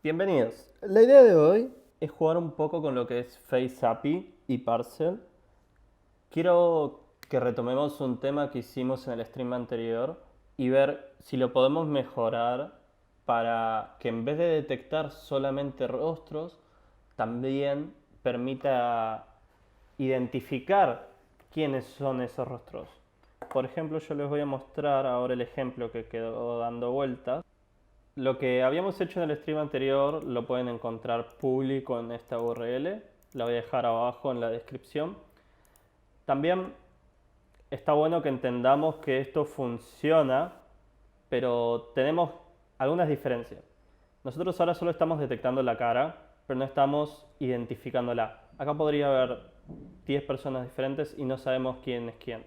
Bienvenidos. La idea de hoy es jugar un poco con lo que es Face API y Parcel. Quiero que retomemos un tema que hicimos en el stream anterior y ver si lo podemos mejorar para que en vez de detectar solamente rostros, también permita identificar quiénes son esos rostros. Por ejemplo, yo les voy a mostrar ahora el ejemplo que quedó dando vueltas. Lo que habíamos hecho en el stream anterior lo pueden encontrar público en esta URL. La voy a dejar abajo en la descripción. También está bueno que entendamos que esto funciona, pero tenemos algunas diferencias. Nosotros ahora solo estamos detectando la cara, pero no estamos identificándola. Acá podría haber 10 personas diferentes y no sabemos quién es quién.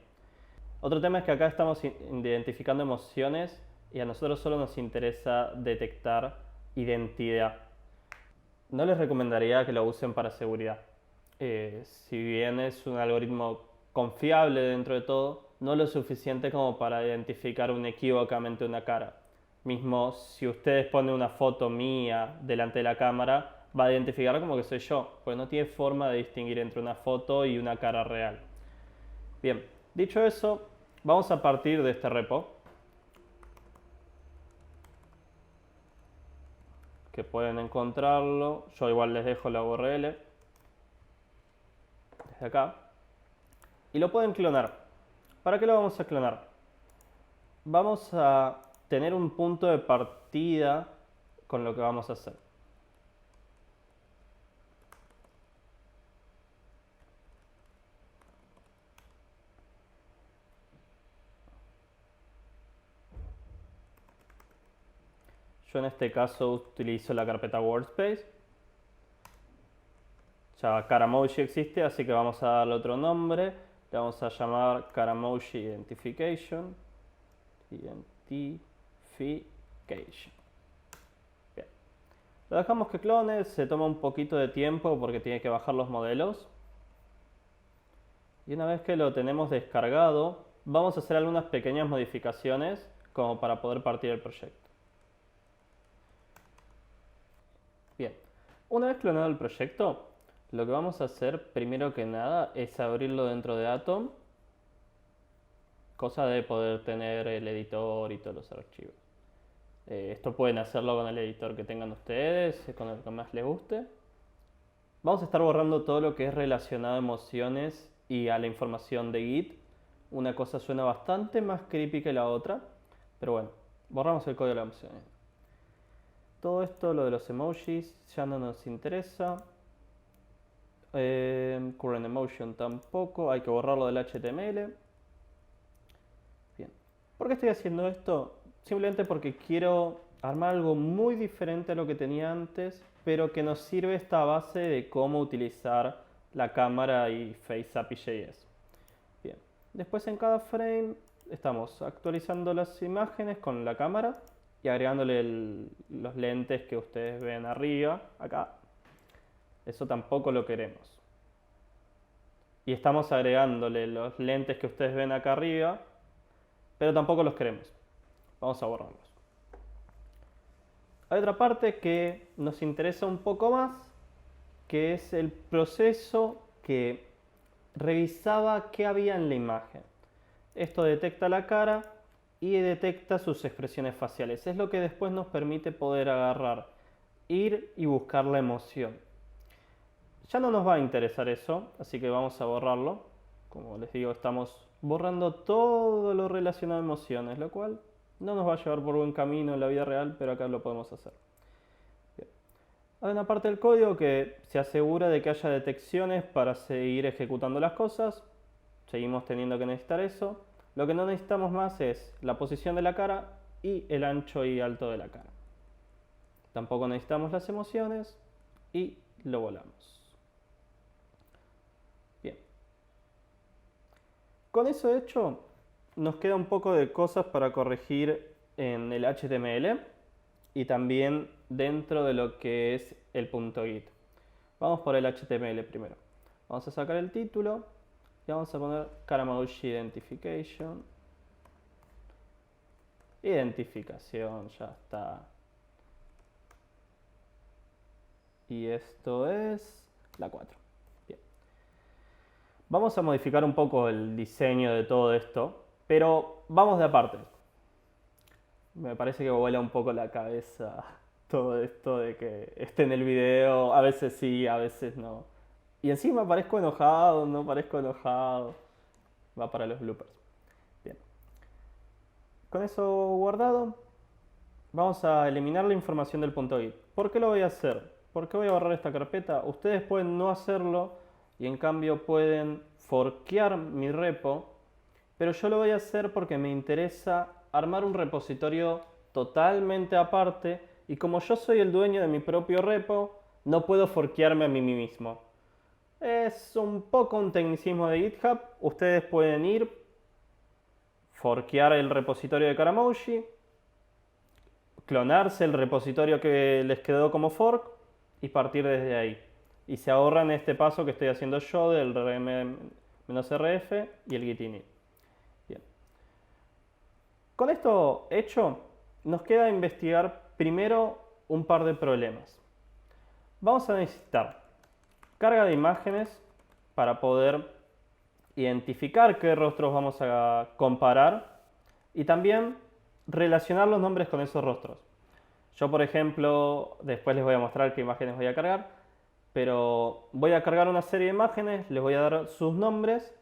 Otro tema es que acá estamos identificando emociones y a nosotros solo nos interesa detectar identidad. No les recomendaría que lo usen para seguridad. Si bien es un algoritmo confiable dentro de todo, no lo suficiente como para identificar unequívocamente una cara. Mismo si ustedes ponen una foto mía delante de la cámara, va a identificar como que soy yo, pues no tiene forma de distinguir entre una foto y una cara real. Bien, dicho eso, vamos a partir de este repo, que pueden encontrarlo. Yo igual les dejo la URL desde acá. Y lo pueden clonar. ¿Para qué lo vamos a clonar? Vamos a tener un punto de partida con lo que vamos a hacer. Yo en este caso utilizo la carpeta Workspace. Ya Caramoji existe, así que vamos a darle otro nombre. Le vamos a llamar Caramoji Identification. Identification. Bien. Lo dejamos que clone, se toma un poquito de tiempo porque tiene que bajar los modelos. Y una vez que lo tenemos descargado, vamos a hacer algunas pequeñas modificaciones como para poder partir el proyecto. Bien, una vez clonado el proyecto, lo que vamos a hacer primero que nada es abrirlo dentro de Atom, cosa de poder tener el editor y todos los archivos. Esto pueden hacerlo con el editor que tengan ustedes, con el que más les guste. Vamos a estar borrando todo lo que es relacionado a emociones y a la información de Git. Una cosa suena bastante más creepy que la otra, pero bueno, borramos el código de las emociones. Todo esto, lo de los emojis, ya no nos interesa. Current emotion tampoco, hay que borrarlo del HTML. Bien, ¿por qué estoy haciendo esto? Simplemente porque quiero armar algo muy diferente a lo que tenía antes, pero que nos sirve esta base de cómo utilizar la cámara y Face API.js. Bien, después en cada frame estamos actualizando las imágenes con la cámara y agregándole los lentes que ustedes ven arriba, acá. Eso tampoco lo queremos. Y estamos agregándole los lentes que ustedes ven acá arriba, pero tampoco los queremos. Vamos a borrarlos. Hay otra parte que nos interesa un poco más, que es el proceso que revisaba qué había en la imagen. Esto detecta la cara y detecta sus expresiones faciales. Es lo que después nos permite poder agarrar, ir y buscar la emoción. Ya no nos va a interesar eso, así que vamos a borrarlo. Como les digo, estamos borrando todo lo relacionado a emociones, lo cual no nos va a llevar por buen camino en la vida real, pero acá lo podemos hacer. Bien. Hay una parte del código que se asegura de que haya detecciones para seguir ejecutando las cosas. Seguimos teniendo que necesitar eso. Lo que no necesitamos más es la posición de la cara y el ancho y alto de la cara. Tampoco necesitamos las emociones y lo volamos. Bien. Con eso hecho, nos queda un poco de cosas para corregir en el HTML y también dentro de lo que es el punto .git. Vamos por el HTML primero. Vamos a sacar el título y vamos a poner Caramoji Identification. Identificación, ya está. y esto es la 4. Bien. Vamos a modificar un poco el diseño de todo esto, pero vamos de aparte. Me parece que vuela un poco la cabeza todo esto de que esté en el video, a veces sí, a veces no. Y encima parezco enojado, no parezco enojado. Va para los bloopers. Bien. Con eso guardado, vamos a eliminar la información del punto .git. ¿Por qué lo voy a hacer? ¿Por qué voy a borrar esta carpeta? Ustedes pueden no hacerlo y en cambio pueden forkear mi repo, pero yo lo voy a hacer porque me interesa armar un repositorio totalmente aparte y como yo soy el dueño de mi propio repo, no puedo forkearme a mí mismo. Es un poco un tecnicismo de GitHub. Ustedes pueden ir, forkear el repositorio de Caramoji, clonarse el repositorio que les quedó como fork y partir desde ahí. Y se ahorran este paso que estoy haciendo yo del rm-rf y el git init. Bien. Con esto hecho, nos queda investigar primero un par de problemas. Vamos a necesitar carga de imágenes para poder identificar qué rostros vamos a comparar y también relacionar los nombres con esos rostros. Yo, por ejemplo, después les voy a mostrar qué imágenes voy a cargar, pero voy a cargar una serie de imágenes, les voy a dar sus nombres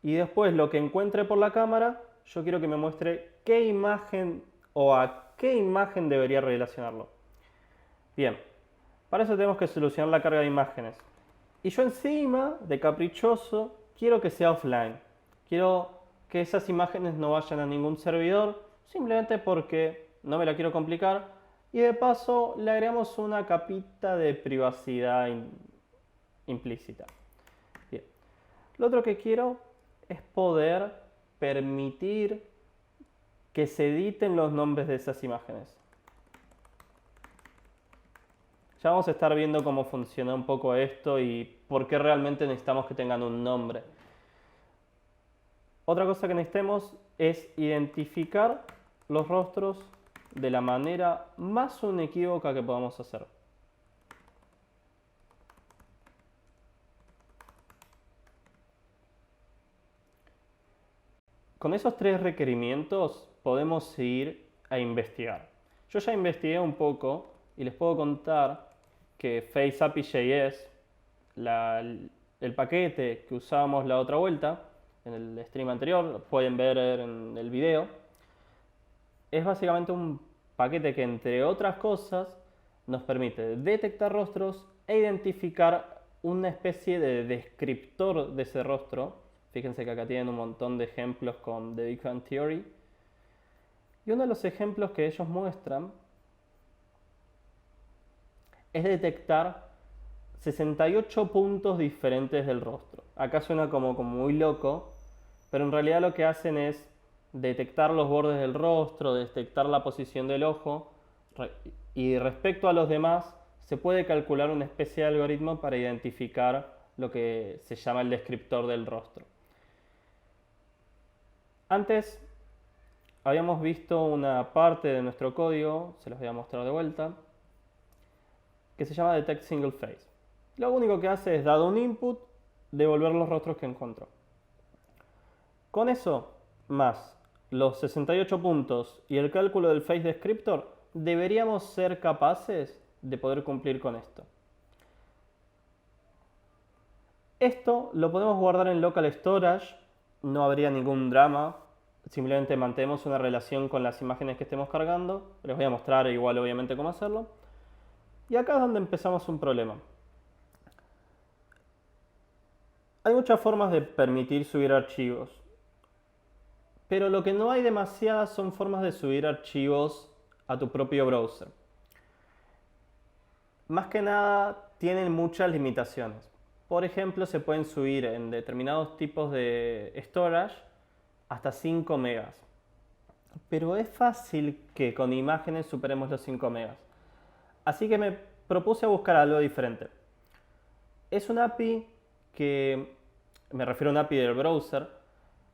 y después lo que encuentre por la cámara, yo quiero que me muestre qué imagen o a qué imagen debería relacionarlo. Bien, para eso tenemos que solucionar la carga de imágenes. Y yo encima, de caprichoso, quiero que sea offline. Quiero que esas imágenes no vayan a ningún servidor, simplemente porque no me la quiero complicar. Y de paso le agregamos una capita de privacidad implícita. Bien. Lo otro que quiero es poder permitir que se editen los nombres de esas imágenes. Ya vamos a estar viendo cómo funciona un poco esto y por qué realmente necesitamos que tengan un nombre. Otra cosa que necesitemos es identificar los rostros de la manera más inequívoca que podamos hacer. Con esos tres requerimientos podemos ir a investigar. Yo ya investigué un poco y les puedo contar que FaceAPI.js, el paquete que usábamos la otra vuelta, en el stream anterior, lo pueden ver en el video, es básicamente un paquete que, entre otras cosas, nos permite detectar rostros e identificar una especie de descriptor de ese rostro. Fíjense que acá tienen un montón de ejemplos con The Big Bang Theory. Y uno de los ejemplos que ellos muestran es detectar 68 puntos diferentes del rostro. Acá suena como muy loco, pero en realidad lo que hacen es detectar los bordes del rostro, detectar la posición del ojo, y respecto a los demás se puede calcular una especie de algoritmo para identificar lo que se llama el descriptor del rostro. Antes habíamos visto una parte de nuestro código, se los voy a mostrar de vuelta, que se llama Detect Single Face. Lo único que hace es, dado un input, devolver los rostros que encontró. Con eso, más los 68 puntos y el cálculo del Face Descriptor, deberíamos ser capaces de poder cumplir con esto. Esto lo podemos guardar en local storage, no habría ningún drama, simplemente mantenemos una relación con las imágenes que estemos cargando. Les voy a mostrar igual obviamente cómo hacerlo. Y acá es donde empezamos un problema. Hay muchas formas de permitir subir archivos, pero lo que no hay demasiadas son formas de subir archivos a tu propio browser. Más que nada tienen muchas limitaciones. Por ejemplo, se pueden subir en determinados tipos de storage hasta 5 megas. Pero es fácil que con imágenes superemos los 5 megas. Así que me propuse a buscar algo diferente. Es una API que, me refiero a una API del browser,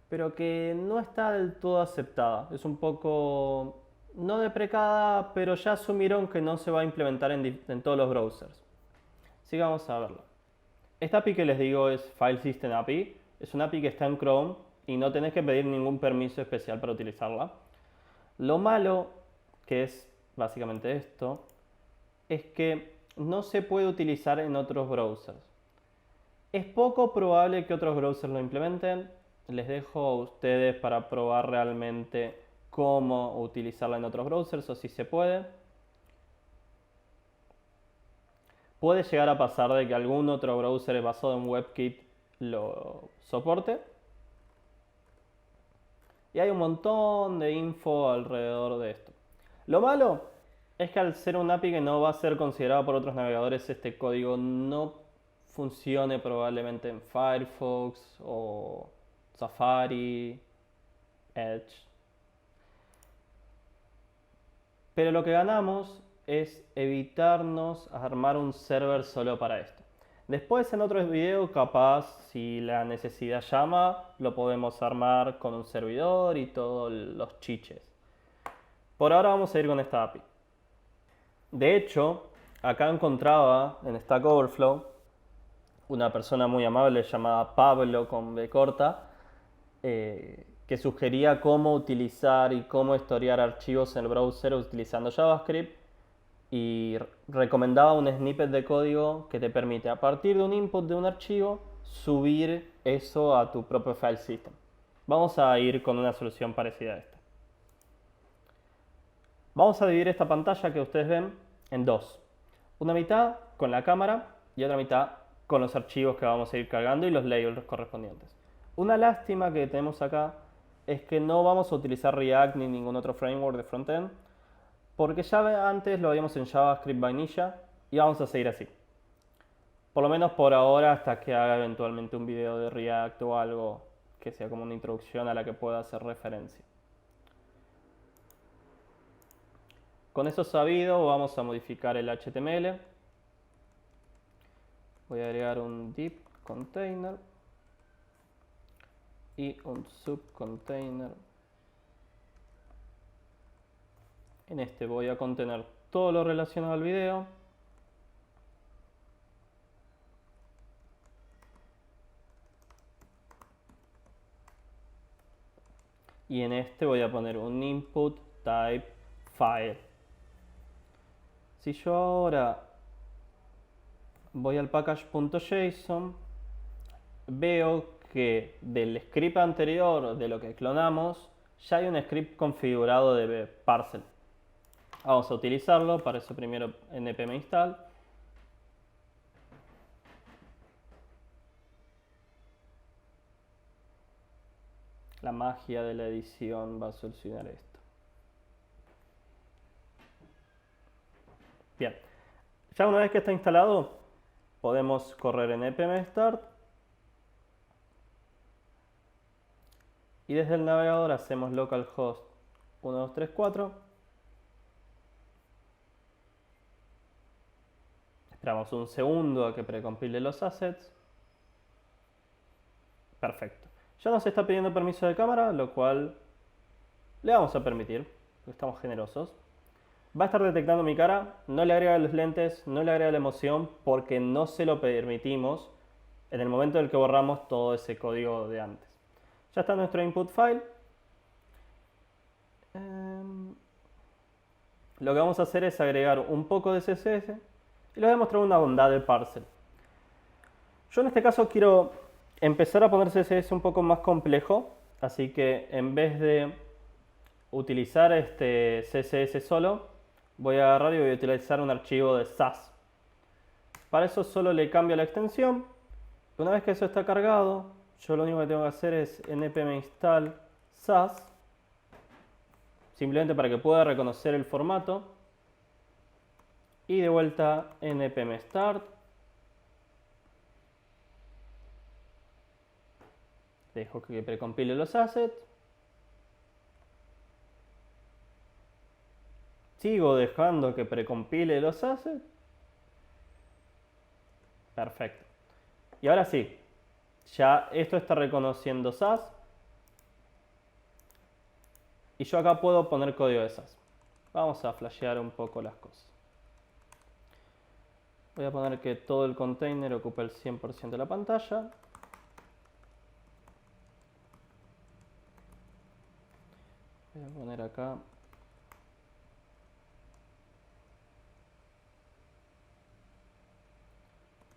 pero que no está del todo aceptada. Es un poco, no deprecada, pero ya asumieron que no se va a implementar en todos los browsers. Así que vamos a verlo. Esta API que les digo es File System API. Es una API que está en Chrome y no tenés que pedir ningún permiso especial para utilizarla. Lo malo, que es básicamente esto, es que no se puede utilizar en otros browsers. Es poco probable que otros browsers lo implementen. Les dejo a ustedes para probar realmente cómo utilizarla en otros browsers o si se puede. Puede llegar a pasar de que algún otro browser basado en WebKit lo soporte. Y hay un montón de info alrededor de esto. Lo malo es que al ser un API que no va a ser considerado por otros navegadores, este código no funcione probablemente en Firefox o Safari, Edge. Pero lo que ganamos es evitarnos armar un server solo para esto. Después en otros videos, capaz, si la necesidad llama, lo podemos armar con un servidor y todos los chiches. Por ahora vamos a ir con esta API. De hecho, acá encontraba en Stack Overflow una persona muy amable llamada Pablo con B corta, que sugería cómo utilizar y cómo historiar archivos en el browser utilizando JavaScript y recomendaba un snippet de código que te permite a partir de un input de un archivo subir eso a tu propio file system. Vamos a ir con una solución parecida a esta. Vamos a dividir esta pantalla que ustedes ven en dos. Una mitad con la cámara y otra mitad con los archivos que vamos a ir cargando y los labels correspondientes. Una lástima que tenemos acá es que no vamos a utilizar React ni ningún otro framework de frontend, porque ya antes lo habíamos en JavaScript Vanilla y vamos a seguir así. Por lo menos por ahora, hasta que haga eventualmente un video de React o algo que sea como una introducción a la que pueda hacer referencia. Con eso sabido, vamos a modificar el HTML. Voy a agregar un div container y un subcontainer. En este voy a contener todo lo relacionado al video. Y en este voy a poner un input type file. Si yo ahora voy al package.json, veo que del script anterior de lo que clonamos ya hay un script configurado de parcel. Vamos a utilizarlo, para eso primero npm install. La magia de la edición va a solucionar esto. Bien, ya una vez que está instalado, podemos correr en npm start y desde el navegador hacemos localhost 1234. Esperamos un segundo a que precompile los assets. Perfecto. Ya nos está pidiendo permiso de cámara, lo cual le vamos a permitir, porque estamos generosos. Va a estar detectando mi cara, no le agrega los lentes, no le agrega la emoción, porque no se lo permitimos en el momento en el que borramos todo ese código de antes. Ya está nuestro input file. Lo que vamos a hacer es agregar un poco de CSS y les voy a mostrar una bondad del parcel. Yo en este caso quiero empezar a poner CSS un poco más complejo, así que en vez de utilizar este CSS solo, voy a agarrar y voy a utilizar un archivo de Sass. Para eso solo le cambio la extensión. Una vez que eso está cargado, yo lo único que tengo que hacer es npm install Sass, simplemente para que pueda reconocer el formato. Y de vuelta npm start. Dejo que precompile los assets. Sigo dejando que precompile los assets. Perfecto. Y ahora sí, ya esto está reconociendo Sass. Y yo acá puedo poner código de Sass. Vamos a flashear un poco las cosas. Voy a poner que todo el container ocupe el 100% de la pantalla. Voy a poner acá.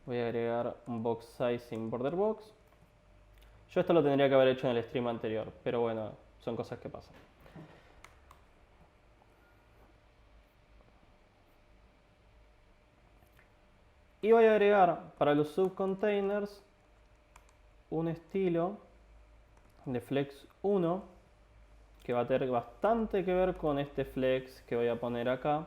Voy a agregar un box sizing border box. Yo esto lo tendría que haber hecho en el stream anterior, pero bueno, son cosas que pasan. Y voy a agregar para los subcontainers un estilo de flex 1 que va a tener bastante que ver con este flex que voy a poner acá.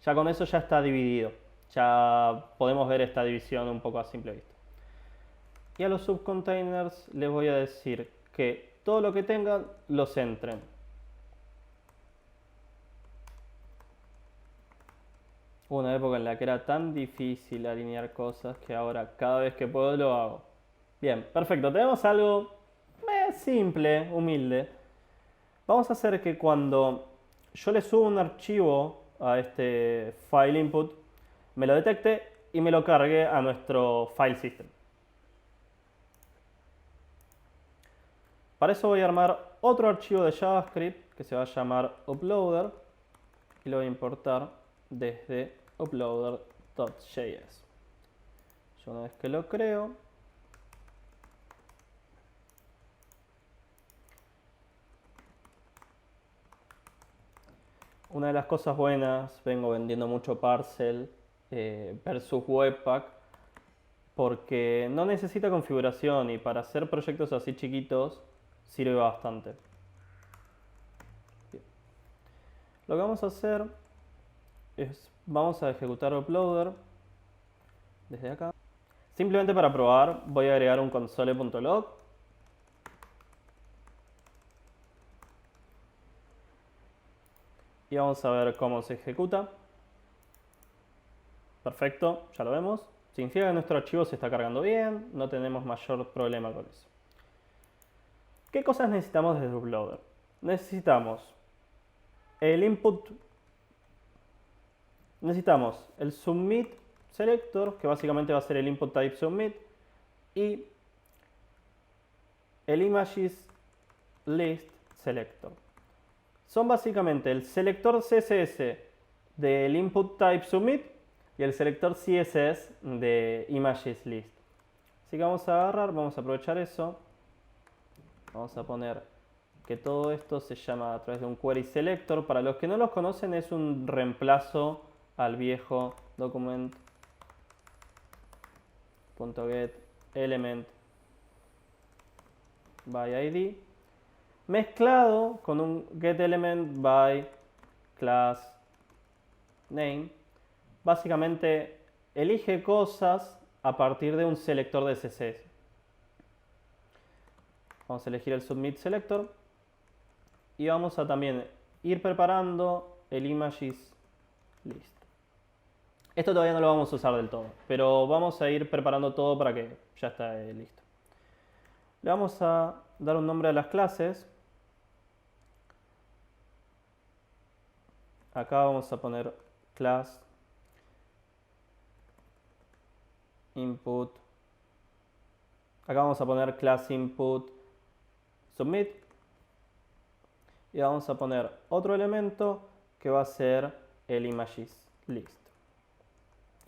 Ya con eso ya está dividido. Ya podemos ver esta división un poco a simple vista. Y a los subcontainers les voy a decir que todo lo que tengan lo centren. Hubo una época en la que era tan difícil alinear cosas que ahora cada vez que puedo lo hago. Bien, perfecto. Tenemos algo simple, humilde. Vamos a hacer que cuando yo le subo un archivo a este file input, me lo detecte y me lo cargue a nuestro file system. Para eso voy a armar otro archivo de JavaScript que se va a llamar uploader y lo voy a importar desde uploader.js. Yo una vez que lo creo, una de las cosas buenas, vengo vendiendo mucho Parcel versus Webpack, porque no necesita configuración y para hacer proyectos así chiquitos sirve bastante. Bien. Lo que vamos a hacer es, vamos a ejecutar uploader desde acá. Simplemente para probar voy a agregar un console.log. Y vamos a ver cómo se ejecuta. Perfecto, ya lo vemos. Significa que nuestro archivo se está cargando bien, no tenemos mayor problema con eso. ¿Qué cosas necesitamos desde uploader? Necesitamos el input, necesitamos el submit selector, que básicamente va a ser el input type submit, y el images list selector. Son básicamente el selector CSS del input type submit y el selector CSS de images list. Así que vamos a agarrar, vamos a aprovechar eso. Vamos a poner que todo esto se llama a través de un query selector. Para los que no los conocen, es un reemplazo al viejo document.get element by id, mezclado con un getElement by class name. Básicamente elige cosas a partir de un selector de CSS. Vamos a elegir el submit selector y vamos a también ir preparando el images list. Esto todavía no lo vamos a usar del todo, pero vamos a ir preparando todo para que ya esté listo. Le vamos a dar un nombre a las clases. Acá vamos a poner class input. Acá vamos a poner class input submit. Y vamos a poner otro elemento que va a ser el images list.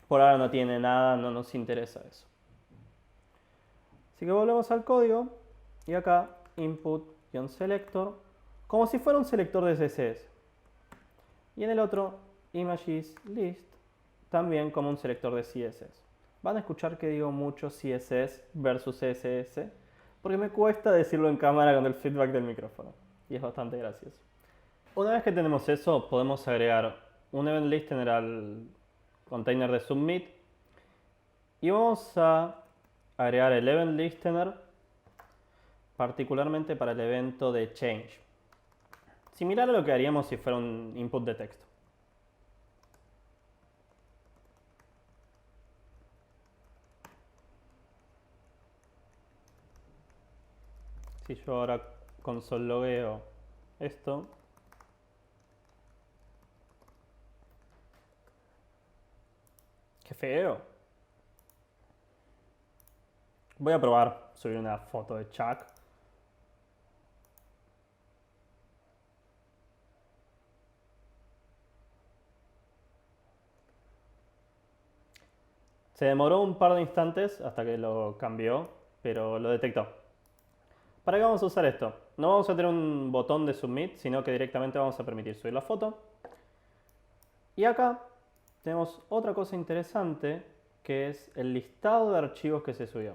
Por ahora no tiene nada, no nos interesa eso. Así que volvemos al código y acá input-selector, como si fuera un selector de CSS. Y en el otro images list, también como un selector de CSS. Van a escuchar que digo mucho CSS versus CSS, porque me cuesta decirlo en cámara con el feedback del micrófono. Y es bastante gracioso. Una vez que tenemos eso, podemos agregar un event listener al container de submit. Y vamos a agregar el event listener particularmente para el evento de change. Similar a lo que haríamos si fuera un input de texto. Si yo ahora console logueo esto, Qué feo. Voy a probar subir una foto de Chuck. Se demoró un par de instantes hasta que lo cambió, pero lo detectó. ¿Para qué vamos a usar esto? No vamos a tener un botón de submit, sino que directamente vamos a permitir subir la foto. Y acá tenemos otra cosa interesante, que es el listado de archivos que se subió.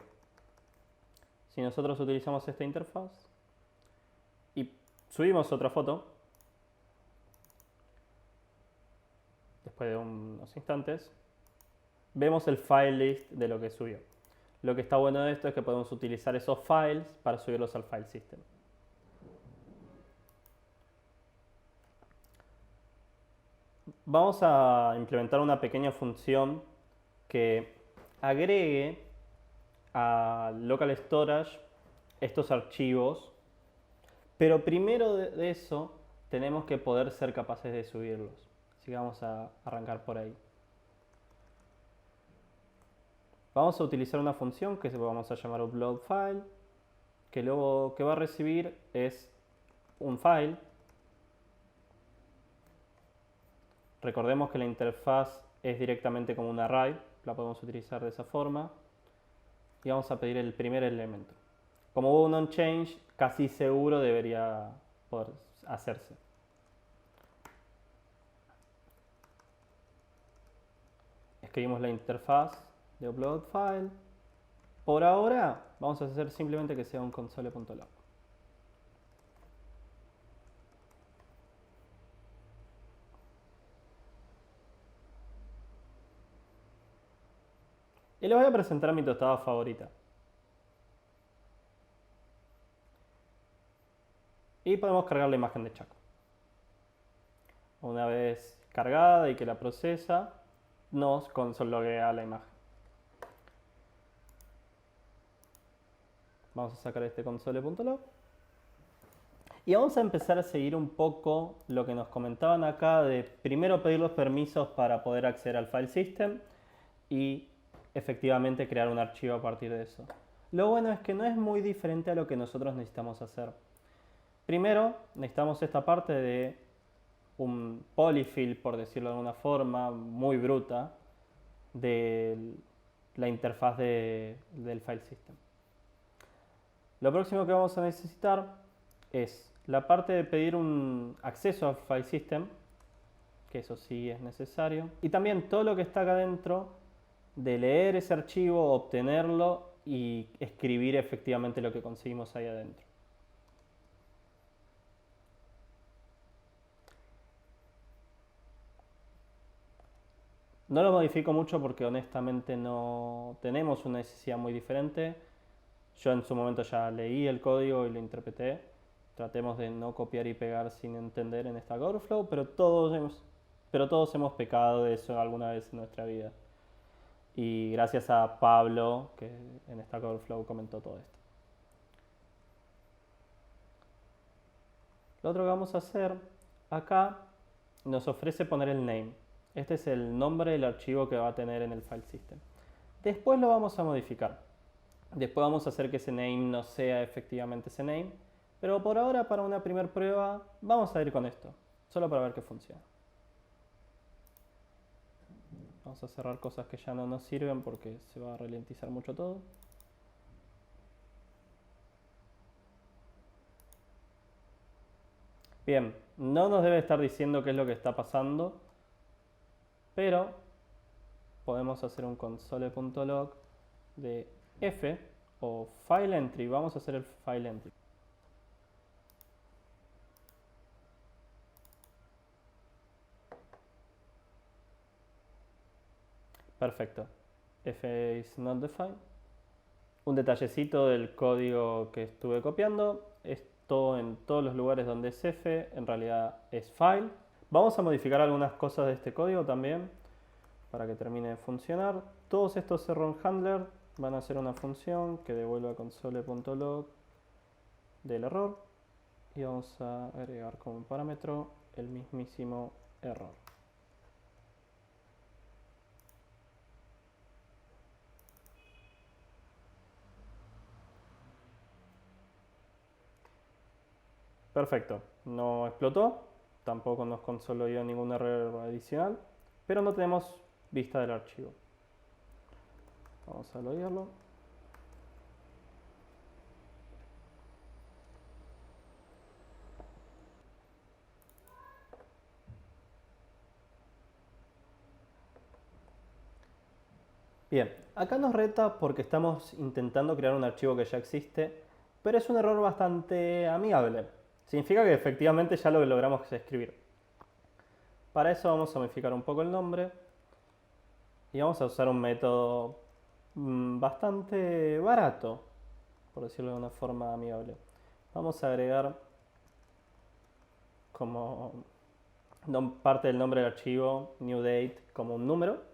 Si nosotros utilizamos esta interfaz y subimos otra foto, después de unos instantes, vemos el file list de lo que subió. Lo que está bueno de esto es que podemos utilizar esos files para subirlos al file system. Vamos a implementar una pequeña función que agregue a local storage estos archivos, pero primero de eso tenemos que poder ser capaces de subirlos. Así que vamos a arrancar por ahí. Vamos a utilizar una función que vamos a llamar upload file, que luego que va a recibir es un file. Recordemos que la interfaz es directamente como un array, la podemos utilizar de esa forma. Y vamos a pedir el primer elemento. Como hubo un onChange, casi seguro debería poder hacerse. Escribimos la interfaz de upload file. Por ahora vamos a hacer simplemente que sea un console.log. Y les voy a presentar mi tostada favorita. Y podemos cargar la imagen de Chaco. Una vez cargada y que la procesa, nos console-loguea la imagen. Vamos a sacar este console.log. Y vamos a empezar a seguir un poco lo que nos comentaban acá de primero pedir los permisos para poder acceder al file system y efectivamente crear un archivo a partir de eso. Lo bueno es que no es muy diferente a lo que nosotros necesitamos hacer. Primero necesitamos esta parte de un polyfill, por decirlo de alguna forma, muy bruta, de la interfaz del file system. Lo próximo que vamos a necesitar es la parte de pedir un acceso al file system, que eso sí es necesario, y también todo lo que está acá adentro de leer ese archivo, obtenerlo y escribir efectivamente lo que conseguimos ahí adentro. No lo modifico mucho porque honestamente no tenemos una necesidad muy diferente. Yo en su momento ya leí el código y lo interpreté. Tratemos de no copiar y pegar sin entender en Stack Overflow, pero todos hemos pecado de eso alguna vez en nuestra vida. Y gracias a Pablo, que en Stack Overflow comentó todo esto. Lo otro que vamos a hacer acá nos ofrece poner el name. Este es el nombre del archivo que va a tener en el file system. Después lo vamos a modificar. Después vamos a hacer que ese name no sea efectivamente ese name. Pero por ahora, para una primera prueba, vamos a ir con esto. Solo para ver que funciona. Vamos a cerrar cosas que ya no nos sirven porque se va a ralentizar mucho todo. Bien, no nos debe estar diciendo qué es lo que está pasando, pero podemos hacer un console.log de f o file entry. Vamos a hacer el file entry. Perfecto. F is not defined. Un detallecito del código que estuve copiando. Esto en todos los lugares donde es F, en realidad es file. Vamos a modificar algunas cosas de este código también para que termine de funcionar. Todos estos error handler van a ser una función que devuelva console.log del error y vamos a agregar como parámetro el mismísimo error. Perfecto, no explotó, tampoco nos consoló ningún error adicional, pero no tenemos vista del archivo. Vamos a loguearlo. Bien, acá nos reta porque estamos intentando crear un archivo que ya existe, pero es un error bastante amigable. Significa que efectivamente ya lo logramos escribir. Para eso vamos a modificar un poco el nombre y vamos a usar un método bastante barato, por decirlo de una forma amigable. Vamos a agregar como parte del nombre del archivo, new date, como un número.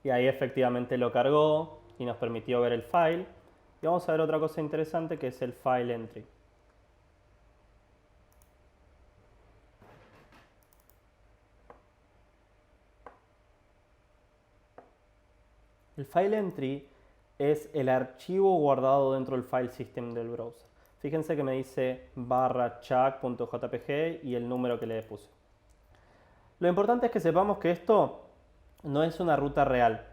Y ahí efectivamente lo cargó y nos permitió ver el file. Y vamos a ver otra cosa interesante que es el file entry. El file entry es el archivo guardado dentro del file system del browser. Fíjense que me dice /chuck.jpg y el número que le puse. Lo importante es que sepamos que esto no es una ruta real.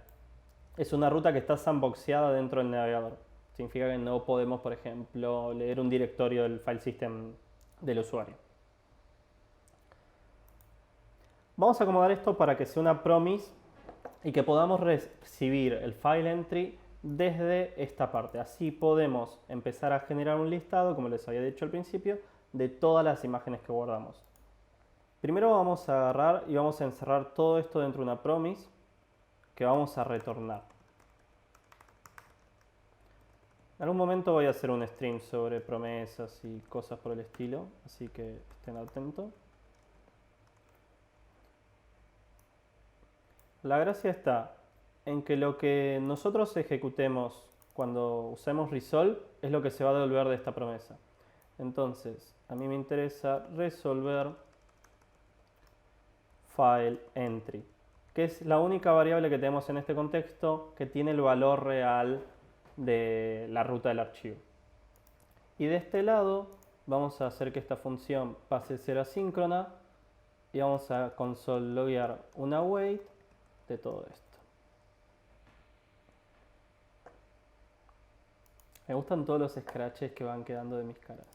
Es una ruta que está sandboxeada dentro del navegador. Significa que no podemos, por ejemplo, leer un directorio del file system del usuario. Vamos a acomodar esto para que sea una promise y que podamos recibir el file entry desde esta parte. Así podemos empezar a generar un listado, como les había dicho al principio, de todas las imágenes que guardamos. Primero vamos a agarrar y vamos a encerrar todo esto dentro de una promise que vamos a retornar. En algún momento voy a hacer un stream sobre promesas y cosas por el estilo, así que estén atentos. La gracia está en que lo que nosotros ejecutemos cuando usemos resolve es lo que se va a devolver de esta promesa. Entonces, a mí me interesa resolver file entry, que es la única variable que tenemos en este contexto que tiene el valor real de la ruta del archivo. Y de este lado vamos a hacer que esta función pase a ser asíncrona y vamos a console loguear una await de todo esto. Me gustan todos los scratches que van quedando de mis caras.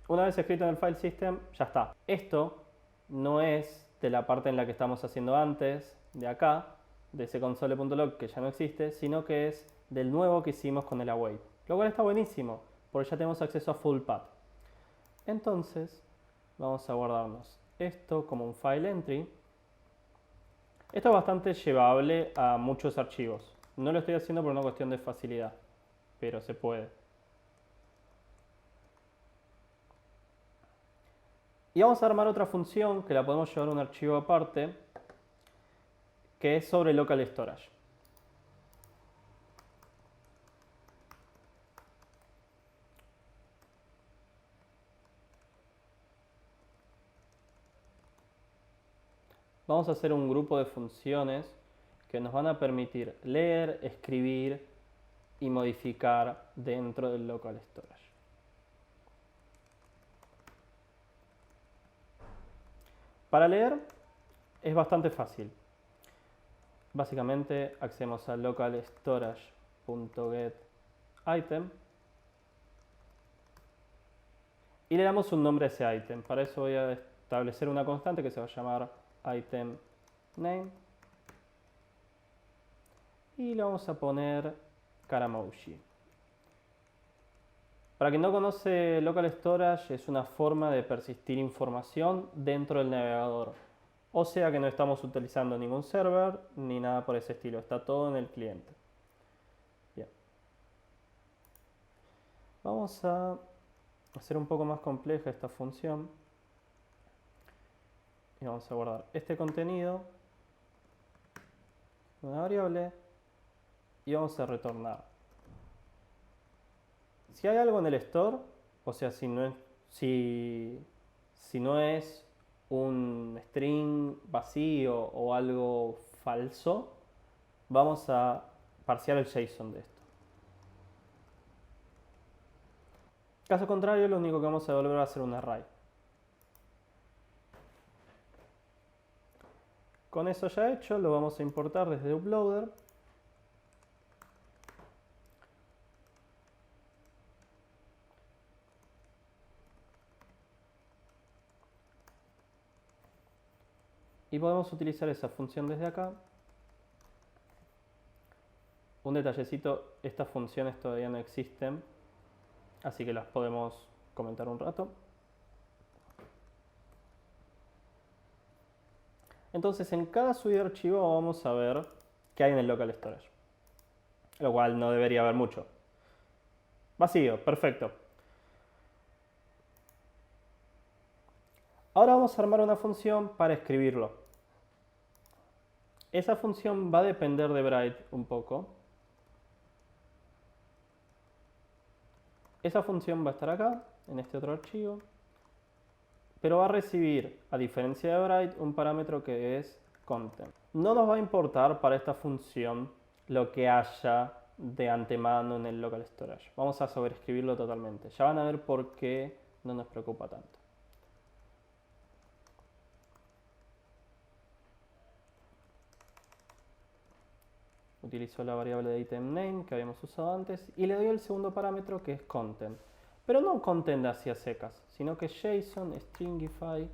Una vez escrito en el file system, ya está. Esto no es de la parte en la que estamos haciendo antes, de acá, de ese console.log que ya no existe, sino que es del nuevo que hicimos con el await. Lo cual está buenísimo, porque ya tenemos acceso a full path. Entonces, vamos a guardarnos esto como un file entry. Esto es bastante llevable a muchos archivos. No lo estoy haciendo por una cuestión de facilidad, pero se puede. Y vamos a armar otra función que la podemos llevar a un archivo aparte, que es sobre local storage. Vamos a hacer un grupo de funciones que nos van a permitir leer, escribir y modificar dentro del local storage. Para leer es bastante fácil. Básicamente accedemos a local storage.getItem y le damos un nombre a ese item. Para eso voy a establecer una constante que se va a llamar item name y le vamos a poner Karamoji. Para quien no conoce, local storage es una forma de persistir información dentro del navegador. O sea que no estamos utilizando ningún server ni nada por ese estilo, está todo en el cliente. Bien. Vamos a hacer un poco más compleja esta función. Y vamos a guardar este contenido, una variable, y vamos a retornar. Si hay algo en el store, o sea, si no es un string vacío o algo falso, vamos a parsear el JSON de esto. Caso contrario, lo único que vamos a devolver va a ser un array. Con eso ya hecho, lo vamos a importar desde Uploader. Y podemos utilizar esa función desde acá. Un detallecito, estas funciones todavía no existen, así que las podemos comentar un rato. Entonces en cada subida de archivo vamos a ver qué hay en el local storage. Lo cual no debería haber mucho. Vacío, perfecto. Ahora vamos a armar una función para escribirlo. Esa función va a depender de Bright un poco. Esa función va a estar acá, en este otro archivo. Pero va a recibir, a diferencia de Bright, un parámetro que es content. No nos va a importar para esta función lo que haya de antemano en el local storage. Vamos a sobreescribirlo totalmente. Ya van a ver por qué no nos preocupa tanto. Utilizo la variable de item name que habíamos usado antes y le doy el segundo parámetro que es content. Pero no content hacia secas, sino que JSON stringify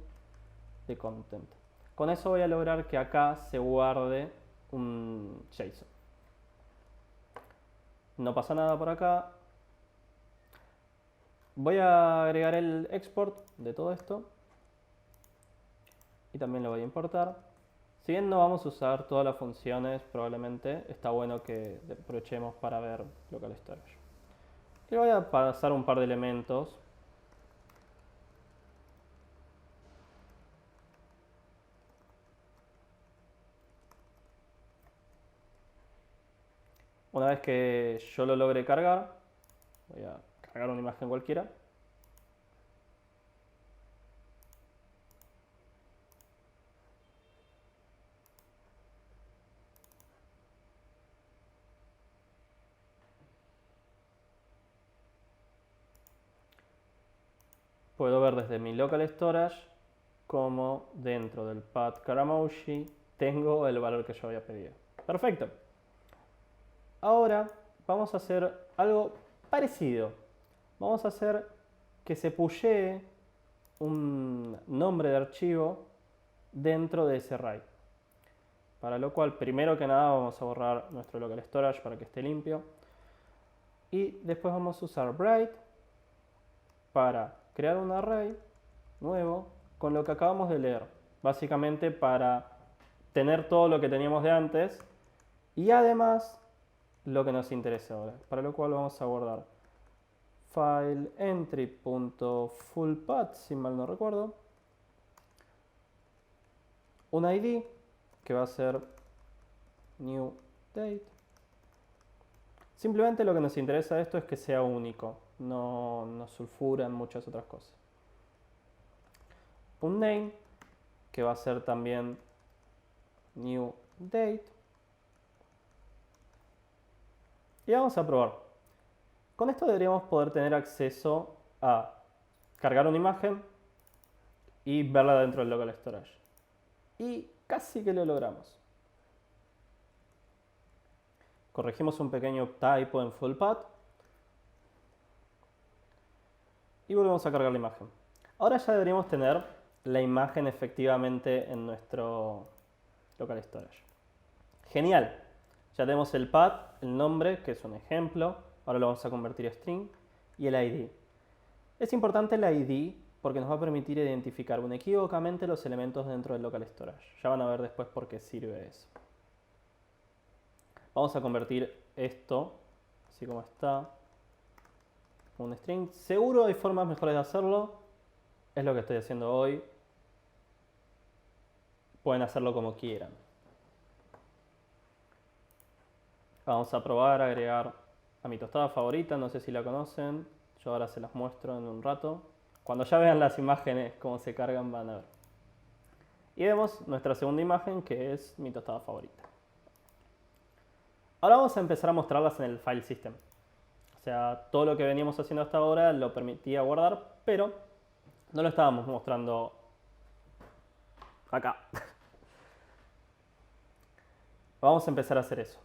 de content. Con eso voy a lograr que acá se guarde un JSON. No pasa nada por acá. Voy a agregar el export de todo esto. Y también lo voy a importar. Si bien no vamos a usar todas las funciones, probablemente está bueno que aprovechemos para ver local storage. Y voy a pasar un par de elementos. Una vez que yo lo logre cargar, voy a cargar una imagen cualquiera. Puedo ver desde mi local storage como dentro del path Karamoshi tengo el valor que yo había pedido. Perfecto. Ahora vamos a hacer algo parecido. Vamos a hacer que se pushee un nombre de archivo dentro de ese array. Para lo cual, primero que nada, vamos a borrar nuestro local storage para que esté limpio. Y después vamos a usar Bright para crear un array nuevo con lo que acabamos de leer. Básicamente para tener todo lo que teníamos de antes y además lo que nos interesa ahora. Para lo cual vamos a guardar file entry.fullpath, si mal no recuerdo. Un ID que va a ser new date. Simplemente lo que nos interesa de esto es que sea único, no sulfuran muchas otras cosas. Un name que va a ser también new date. Y vamos a probar. Con esto deberíamos poder tener acceso a cargar una imagen y verla dentro del local storage. Y casi que lo logramos. Corregimos un pequeño typo en fullpath y volvemos a cargar la imagen. Ahora ya deberíamos tener la imagen efectivamente en nuestro local storage. Genial. Ya tenemos el path, el nombre, que es un ejemplo. Ahora lo vamos a convertir a string. Y el ID. Es importante el ID porque nos va a permitir identificar inequívocamente los elementos dentro del local storage. Ya van a ver después por qué sirve eso. Vamos a convertir esto, así como está, un string. Seguro hay formas mejores de hacerlo. Es lo que estoy haciendo hoy. Pueden hacerlo como quieran. Vamos a probar a agregar a mi tostada favorita. No sé si la conocen. Yo ahora se las muestro en un rato. Cuando ya vean las imágenes cómo se cargan van a ver. Y vemos nuestra segunda imagen, que es mi tostada favorita. Ahora vamos a empezar a mostrarlas en el file system. O sea, todo lo que veníamos haciendo hasta ahora lo permitía guardar, pero no lo estábamos mostrando acá. Vamos a empezar a hacer eso.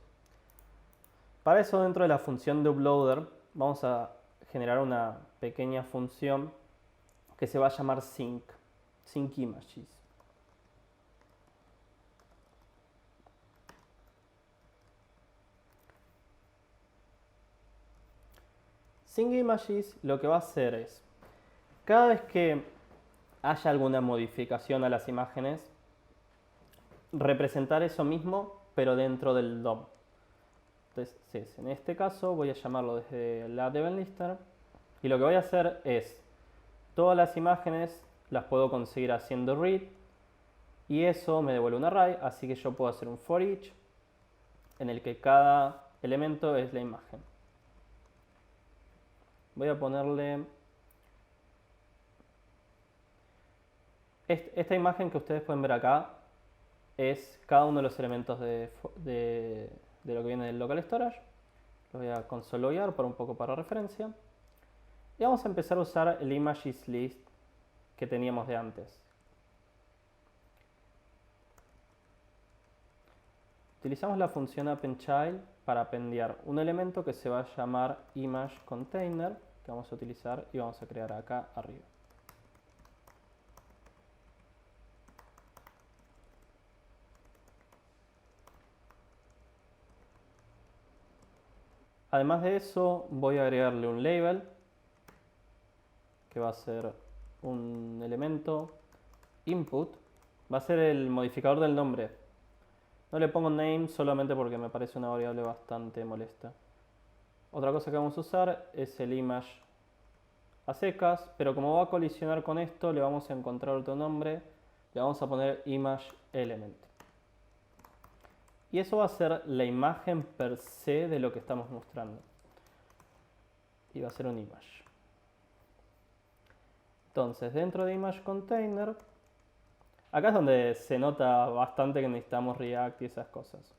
Para eso, dentro de la función de uploader, vamos a generar una pequeña función que se va a llamar sync images. Sync images lo que va a hacer es, cada vez que haya alguna modificación a las imágenes, representar eso mismo, pero dentro del DOM. Entonces, en este caso voy a llamarlo desde la event listener, y lo que voy a hacer es, todas las imágenes las puedo conseguir haciendo read, y eso me devuelve un array, así que yo puedo hacer un for each, en el que cada elemento es la imagen. Voy a ponerle esta imagen que ustedes pueden ver acá, es cada uno de los elementos de lo que viene del local storage. Lo voy a console-loguear por un poco para referencia. Y vamos a empezar a usar el images list que teníamos de antes. Utilizamos la función appendChild para appendear un elemento que se va a llamar ImageContainer, que vamos a utilizar y vamos a crear acá arriba. Además de eso, voy a agregarle un label, que va a ser un elemento input. Va a ser el modificador del nombre. No le pongo name solamente porque me parece una variable bastante molesta. Otra cosa que vamos a usar es el image a secas, pero como va a colisionar con esto, le vamos a encontrar otro nombre. Le vamos a poner image element. Y eso va a ser la imagen per se de lo que estamos mostrando. Y va a ser un image. Entonces, dentro de image container, acá es donde se nota bastante que necesitamos React y esas cosas.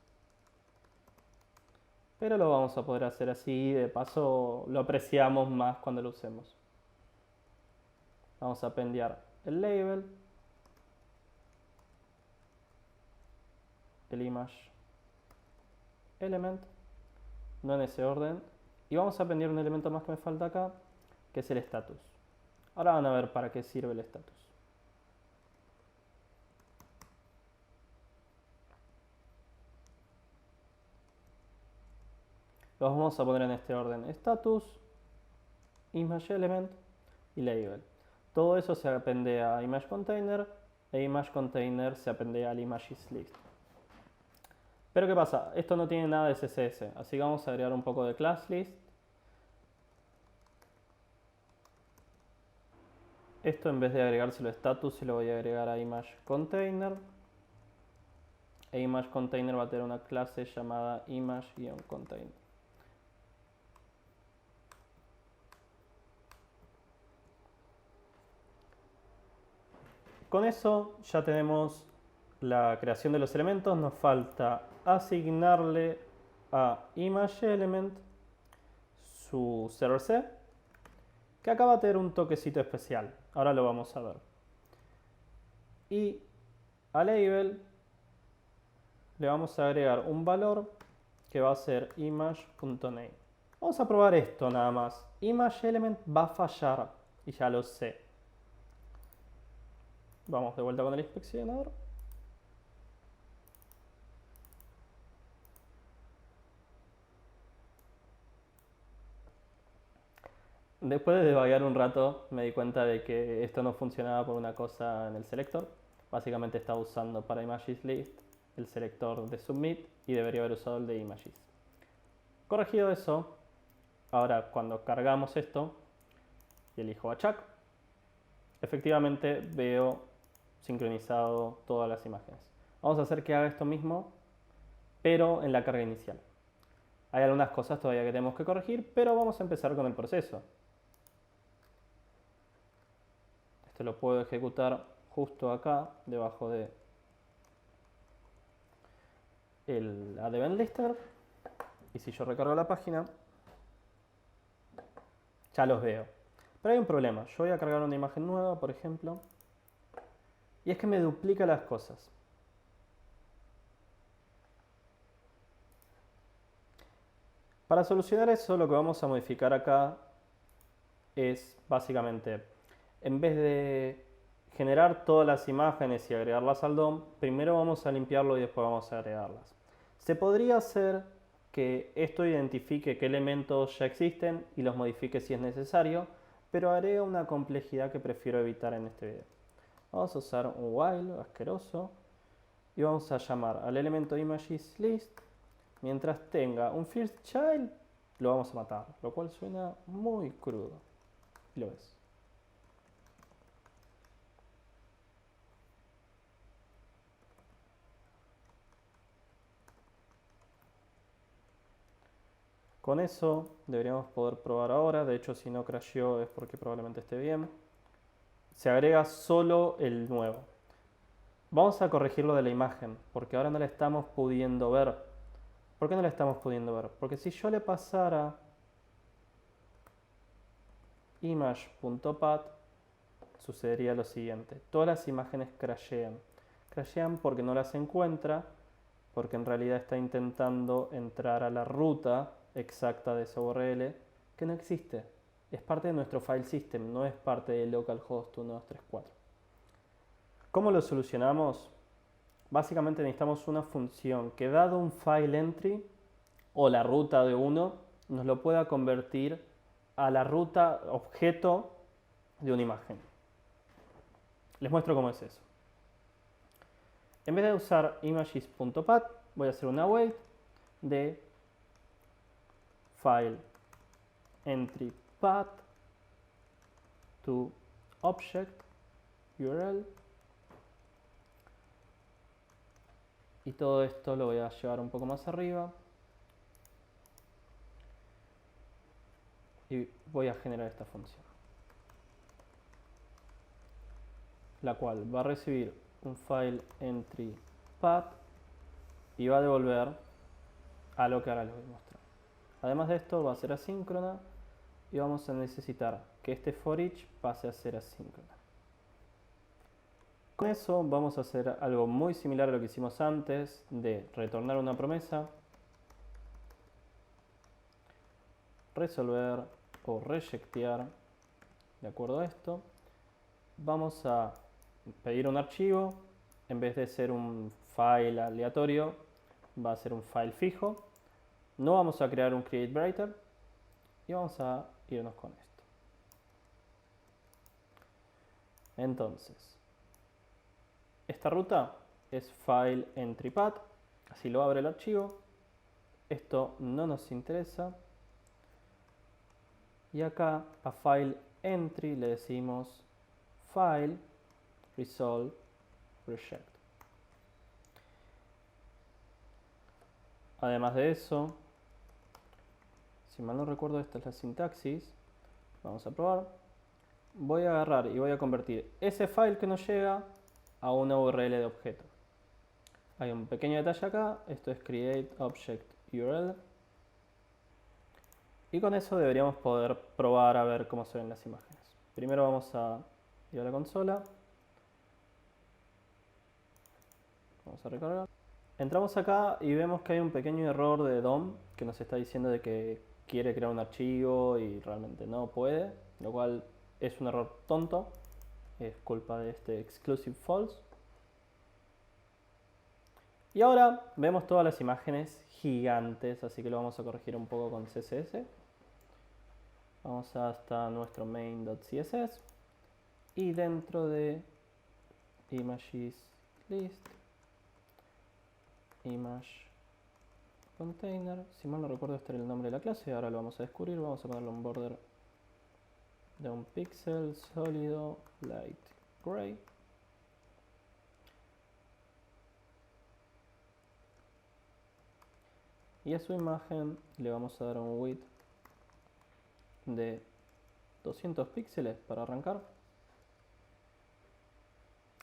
Pero lo vamos a poder hacer así, de paso lo apreciamos más cuando lo usemos. Vamos a appendear el label, el image element, no en ese orden, y vamos a appendear un elemento más que me falta acá, que es el status. Ahora van a ver para qué sirve el status. Los vamos a poner en este orden: status, image element y label. Todo eso se appende a image container, e image container se appende al images list. Pero ¿qué pasa? Esto no tiene nada de CSS, así que vamos a agregar un poco de class list. Esto, en vez de agregárselo a status, se lo voy a agregar a image container. E image container va a tener una clase llamada image-container. Con eso ya tenemos la creación de los elementos. Nos falta asignarle a ImageElement su server C, que acá va a tener un toquecito especial. Ahora lo vamos a ver. Y a label le vamos a agregar un valor que va a ser image.name. Vamos a probar esto nada más. ImageElement va a fallar, y ya lo sé. Vamos de vuelta con el inspeccionador. Después de debagar un rato, me di cuenta de que esto no funcionaba por una cosa en el selector. Básicamente estaba usando para images list el selector de submit y debería haber usado el de images. Corregido eso, ahora cuando cargamos esto y elijo a Chuck, efectivamente veo sincronizado todas las imágenes. Vamos a hacer que haga esto mismo, pero en la carga inicial. Hay algunas cosas todavía que tenemos que corregir, pero vamos a empezar con el proceso. Este lo puedo ejecutar justo acá, debajo de el event lister. Y si yo recargo la página, ya los veo. Pero hay un problema. Yo voy a cargar una imagen nueva, por ejemplo. Y es que me duplica las cosas. Para solucionar eso, lo que vamos a modificar acá es básicamente, en vez de generar todas las imágenes y agregarlas al DOM, primero vamos a limpiarlo y después vamos a agregarlas. Se podría hacer que esto identifique qué elementos ya existen y los modifique si es necesario, pero agrega una complejidad que prefiero evitar en este video. Vamos a usar un while asqueroso y vamos a llamar al elemento ImagesList. Mientras tenga un first child, lo vamos a matar, lo cual suena muy crudo. Y lo es. Con eso deberíamos poder probar ahora. De hecho, si no crasheó es porque probablemente esté bien. Se agrega solo el nuevo. Vamos a corregirlo de la imagen, porque ahora no la estamos pudiendo ver. ¿Por qué no la estamos pudiendo ver? Porque si yo le pasara image.path, sucedería lo siguiente. Todas las imágenes crashean. Crashean porque no las encuentra, porque en realidad está intentando entrar a la ruta exacta de esa URL que no existe. Es parte de nuestro file system, no es parte de localhost 1234. ¿Cómo lo solucionamos? Básicamente necesitamos una función que, dado un file entry o la ruta de uno, nos lo pueda convertir a la ruta objeto de una imagen. Les muestro cómo es eso. En vez de usar images.path, voy a hacer una await de file entry path to object URL. Y todo esto lo voy a llevar un poco más arriba. Y voy a generar esta función, la cual va a recibir un file entry path y va a devolver a lo que ahora les voy a mostrar. Además de esto va a ser asíncrona y vamos a necesitar que este for each pase a ser asíncrona. Con eso vamos a hacer algo muy similar a lo que hicimos antes de retornar una promesa, resolver o rejectear. De acuerdo a esto, vamos a pedir un archivo. En vez de ser un file aleatorio, va a ser un file fijo. No vamos a crear un create writer y vamos a irnos con esto. Entonces, esta ruta es file entry path, así lo abre el archivo. Esto no nos interesa. Y acá a file entry le decimos file resolve reject. Además de eso, si mal no recuerdo, esta es la sintaxis. Vamos a probar. Voy a agarrar y voy a convertir ese file que nos llega a una URL de objeto. Hay un pequeño detalle acá. Esto es create object URL. Y con eso deberíamos poder probar a ver cómo se ven las imágenes. Primero vamos a ir a la consola. Vamos a recargar. Entramos acá y vemos que hay un pequeño error de DOM que nos está diciendo de que quiere crear un archivo y realmente no puede, lo cual es un error tonto, es culpa de este exclusive false. Y ahora vemos todas las imágenes gigantes, así que lo vamos a corregir un poco con CSS. Vamos hasta nuestro main.css y dentro de ImagesList, image container, si mal no recuerdo este era el nombre de la clase, ahora lo vamos a descubrir. Vamos a ponerle un border de un píxel sólido light gray. Y a su imagen le vamos a dar un width de 200 píxeles para arrancar.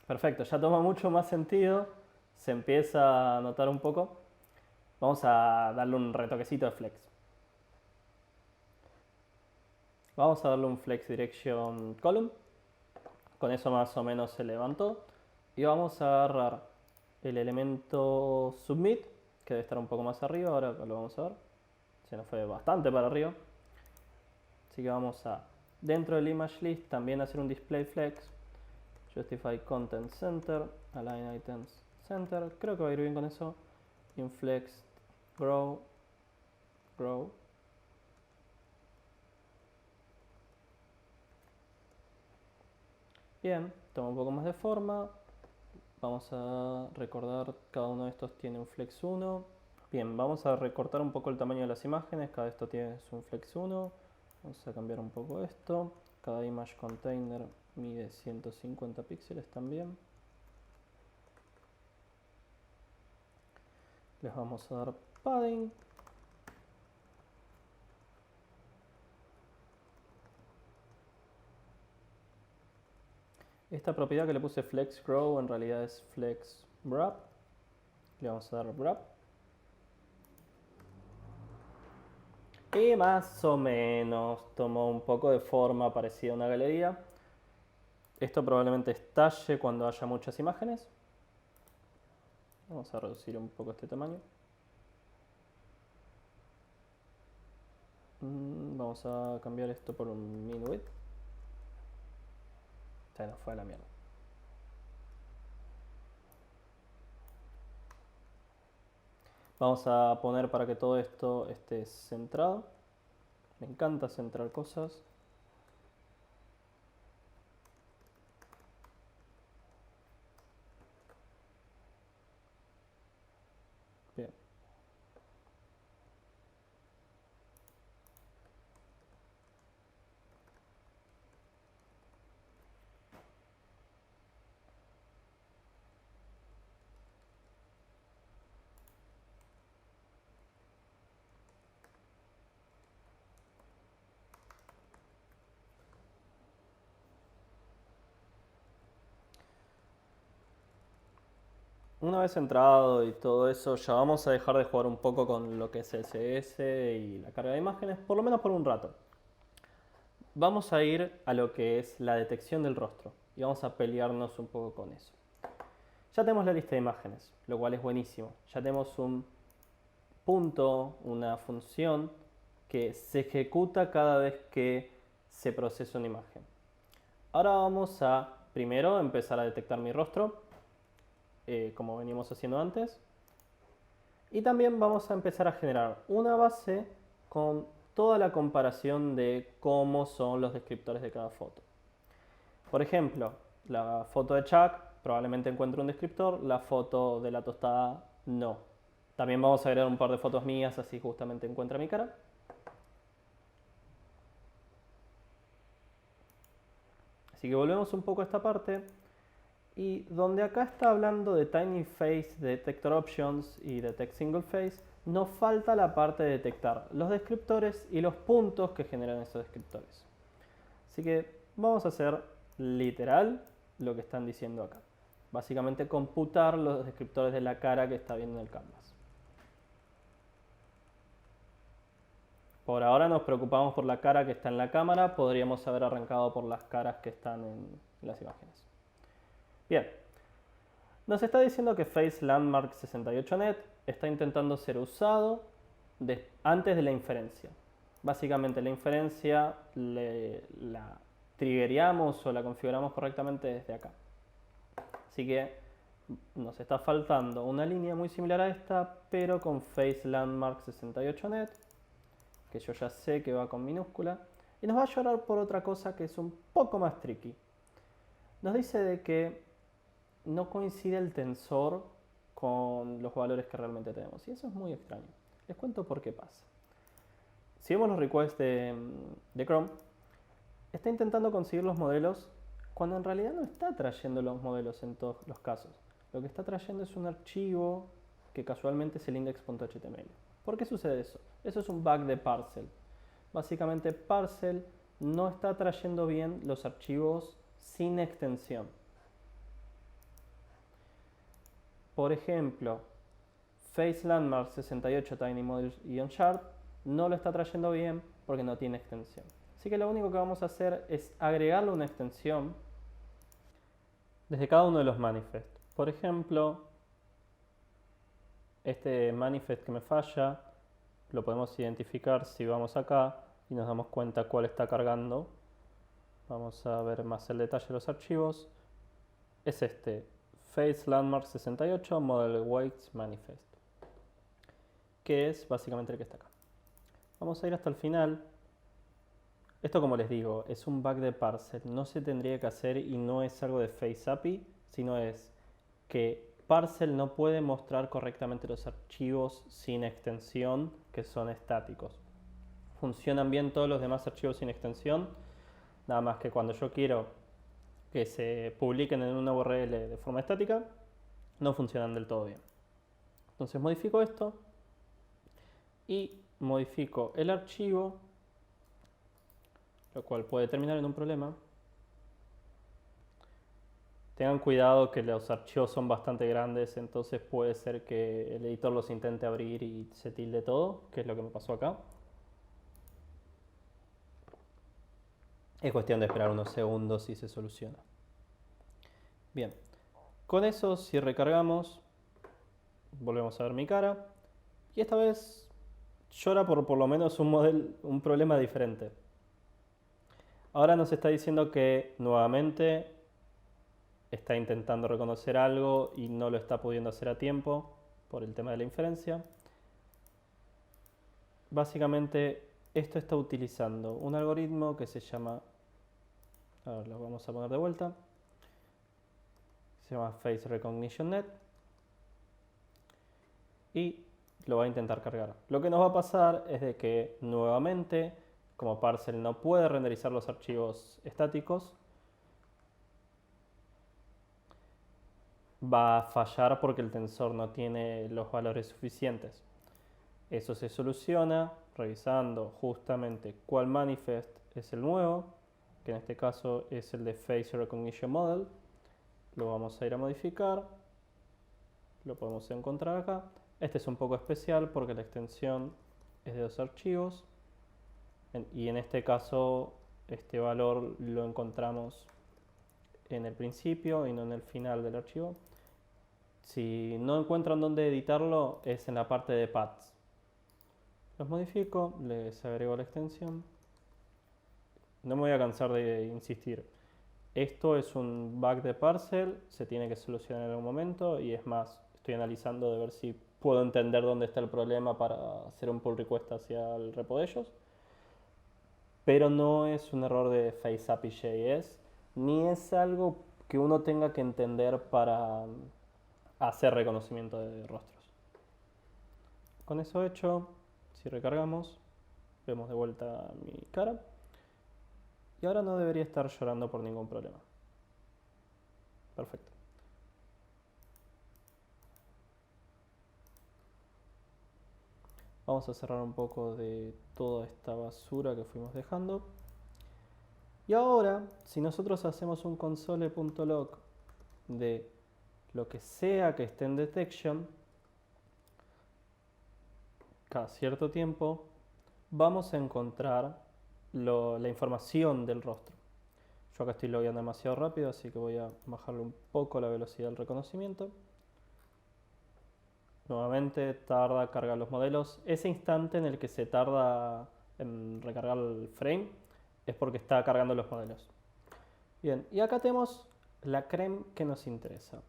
Perfecto, ya toma mucho más sentido, se empieza a notar un poco. Vamos a darle un retoquecito de flex. Vamos a darle un flex direction column. Con eso más o menos se levantó. Y vamos a agarrar el elemento submit, que debe estar un poco más arriba, ahora lo vamos a ver. Se nos fue bastante para arriba. Así que vamos a, dentro del image list, también hacer un display flex. Justify content center, align items center. Creo que va a ir bien con eso. Inflex, grow, grow. Bien, toma un poco más de forma. Vamos a recordar, cada uno de estos tiene un flex 1. Bien, vamos a recortar un poco el tamaño de las imágenes. Cada esto tiene un flex 1. Vamos a cambiar un poco esto. Cada image container mide 150 píxeles también. Les vamos a dar padding. Esta propiedad que le puse flex grow en realidad es flex wrap. Le vamos a dar wrap. Y más o menos tomó un poco de forma parecida a una galería. Esto probablemente estalle cuando haya muchas imágenes. Vamos a reducir un poco este tamaño. Vamos a cambiar esto por un min width. Se nos fue a la mierda. Vamos a poner para que todo esto esté centrado. Me encanta centrar cosas. Bien. Una vez centrado y todo eso, ya vamos a dejar de jugar un poco con lo que es el CSS y la carga de imágenes, por lo menos por un rato. Vamos a ir a lo que es la detección del rostro y vamos a pelearnos un poco con eso. Ya tenemos la lista de imágenes, lo cual es buenísimo. Ya tenemos un punto, una función que se ejecuta cada vez que se procesa una imagen. Ahora vamos a primero empezar a detectar mi rostro, como venimos haciendo antes. Y también vamos a empezar a generar una base con toda la comparación de cómo son los descriptores de cada foto. Por ejemplo, la foto de Chuck probablemente encuentre un descriptor, la foto de la tostada no. También vamos a agregar un par de fotos mías, así justamente encuentra mi cara. Así que volvemos un poco a esta parte. Y donde acá está hablando de Tiny Face, de Detector Options y Detect Single Face, nos falta la parte de detectar los descriptores y los puntos que generan esos descriptores. Así que vamos a hacer literal lo que están diciendo acá. Básicamente computar los descriptores de la cara que está viendo en el canvas. Por ahora nos preocupamos por la cara que está en la cámara, podríamos haber arrancado por las caras que están en las imágenes. Bien, nos está diciendo que Face Landmark 68net está intentando ser usado antes de la inferencia. Básicamente la inferencia la triggeríamos o la configuramos correctamente desde acá. Así que nos está faltando una línea muy similar a esta, pero con Face Landmark 68net, que yo ya sé que va con minúscula, y nos va a llorar por otra cosa que es un poco más tricky. Nos dice de que no coincide el tensor con los valores que realmente tenemos, y eso es muy extraño. Les cuento por qué pasa. Si vemos los requests de Chrome, está intentando conseguir los modelos cuando en realidad no está trayendo los modelos en todos los casos. Lo que está trayendo es un archivo que casualmente es el index.html. ¿Por qué sucede eso? Eso es un bug de Parcel. Básicamente Parcel no está trayendo bien los archivos sin extensión. Por ejemplo, Face Landmark 68 Tiny Models Ion Shard no lo está trayendo bien porque no tiene extensión. Así que lo único que vamos a hacer es agregarle una extensión desde cada uno de los manifests. Por ejemplo, este manifest que me falla lo podemos identificar si vamos acá y nos damos cuenta cuál está cargando. Vamos a ver más el detalle de los archivos. Es este, Face Landmark 68 Model Weights Manifest, que es básicamente el que está acá. Vamos a ir hasta el final. Esto, como les digo, es un bug de parser. No se tendría que hacer y no es algo de Face API, sino es que Parcel no puede mostrar correctamente los archivos sin extensión que son estáticos. Funcionan bien todos los demás archivos sin extensión, nada más que cuando yo quiero que se publiquen en una URL de forma estática, no funcionan del todo bien. Entonces modifico esto y modifico el archivo, lo cual puede terminar en un problema. Tengan cuidado que los archivos son bastante grandes, entonces puede ser que el editor los intente abrir y se tilde todo, que es lo que me pasó acá. Es cuestión de esperar unos segundos y se soluciona. Bien, con eso si recargamos, volvemos a ver mi cara. Y esta vez llora por lo menos un problema diferente. Ahora nos está diciendo que nuevamente está intentando reconocer algo y no lo está pudiendo hacer a tiempo por el tema de la inferencia. Básicamente esto está utilizando un algoritmo que se llama, ahora lo vamos a poner de vuelta, se llama Face Recognition Net y lo va a intentar cargar. Lo que nos va a pasar es de que nuevamente, como Parcel no puede renderizar los archivos estáticos, va a fallar porque el tensor no tiene los valores suficientes. Eso se soluciona revisando justamente cuál manifest es el nuevo, que en este caso es el de Face Recognition Model. Lo vamos a ir a modificar, lo podemos encontrar acá. Este es un poco especial porque la extensión es de 2 archivos y en este caso este valor lo encontramos en el principio y no en el final del archivo. Si no encuentran dónde editarlo, es en la parte de paths. Los modifico, les agrego la extensión. No me voy a cansar de insistir. Esto es un bug de Parcel, se tiene que solucionar en algún momento y es más, estoy analizando de ver si puedo entender dónde está el problema para hacer un pull request hacia el repo de ellos. Pero no es un error de FaceAPI.js, ni es algo que uno tenga que entender para hacer reconocimiento de rostros. Con eso hecho, si recargamos, vemos de vuelta mi cara. Y ahora no debería estar llorando por ningún problema. Perfecto. Vamos a cerrar un poco de toda esta basura que fuimos dejando. Y ahora, si nosotros hacemos un console.log de lo que sea que esté en detection, cada cierto tiempo vamos a encontrar la información del rostro. Yo acá estoy logueando demasiado rápido, así que voy a bajarle un poco la velocidad del reconocimiento. Nuevamente tarda cargar los modelos. Ese instante en el que se tarda en recargar el frame es porque está cargando los modelos. Bien, y acá tenemos la creme que nos interesa.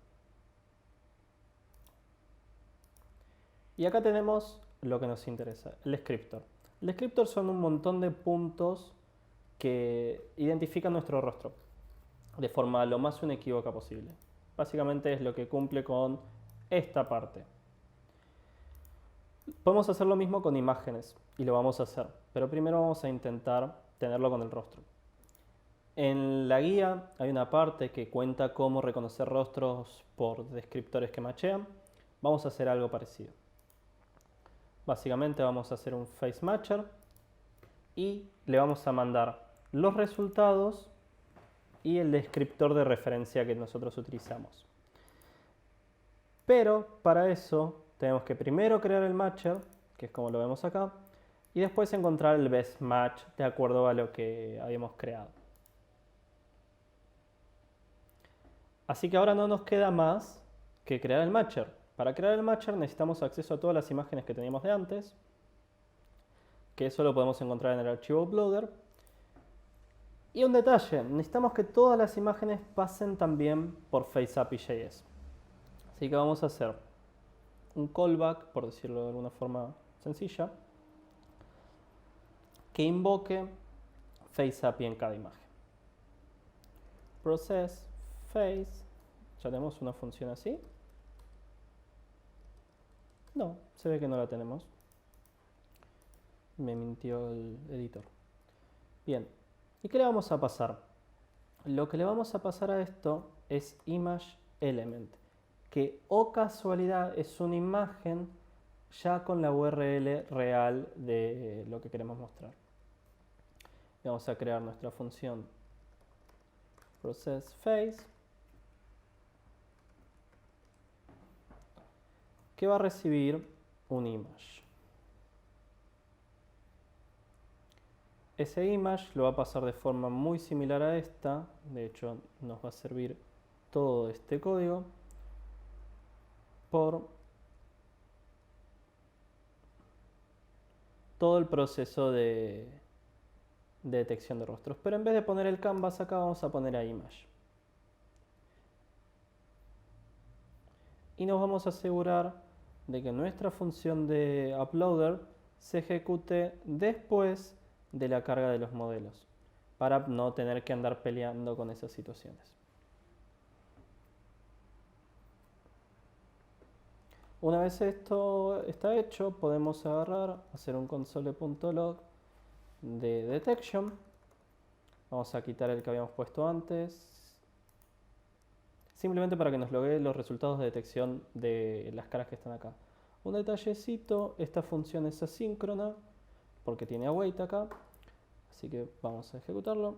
Y acá tenemos lo que nos interesa, el descriptor. El descriptor son un montón de puntos que identifican nuestro rostro de forma lo más inequívoca posible. Básicamente es lo que cumple con esta parte. Podemos hacer lo mismo con imágenes y lo vamos a hacer, pero primero vamos a intentar tenerlo con el rostro. En la guía hay una parte que cuenta cómo reconocer rostros por descriptores que machean. Vamos a hacer algo parecido. Básicamente vamos a hacer un face matcher y le vamos a mandar los resultados y el descriptor de referencia que nosotros utilizamos. Pero para eso tenemos que primero crear el matcher, que es como lo vemos acá, y después encontrar el best match de acuerdo a lo que habíamos creado. Así que ahora no nos queda más que crear el matcher. Para crear el matcher necesitamos acceso a todas las imágenes que teníamos de antes, que eso lo podemos encontrar en el archivo uploader. Y un detalle, necesitamos que todas las imágenes pasen también por FaceAPI.js. Así que vamos a hacer un callback, por decirlo de alguna forma sencilla, que invoque FaceAPI en cada imagen. Process face, ya tenemos una función así. No, se ve que no la tenemos. Me mintió el editor. Bien, ¿y qué le vamos a pasar? Lo que le vamos a pasar a esto es ImageElement, que o casualidad es una imagen ya con la URL real de lo que queremos mostrar. Vamos a crear nuestra función processFace, que va a recibir un image. Ese image lo va a pasar de forma muy similar a esta, de hecho nos va a servir todo este código por todo el proceso de detección de rostros. Pero en vez de poner el canvas acá, vamos a poner a image. Y nos vamos a asegurar de que nuestra función de uploader se ejecute después de la carga de los modelos, para no tener que andar peleando con esas situaciones. Una vez esto está hecho, podemos agarrar, hacer un console.log de detection. Vamos a quitar el que habíamos puesto antes, simplemente para que nos logue los resultados de detección de las caras que están acá. Un detallecito, esta función es asíncrona porque tiene await acá, así que vamos a ejecutarlo.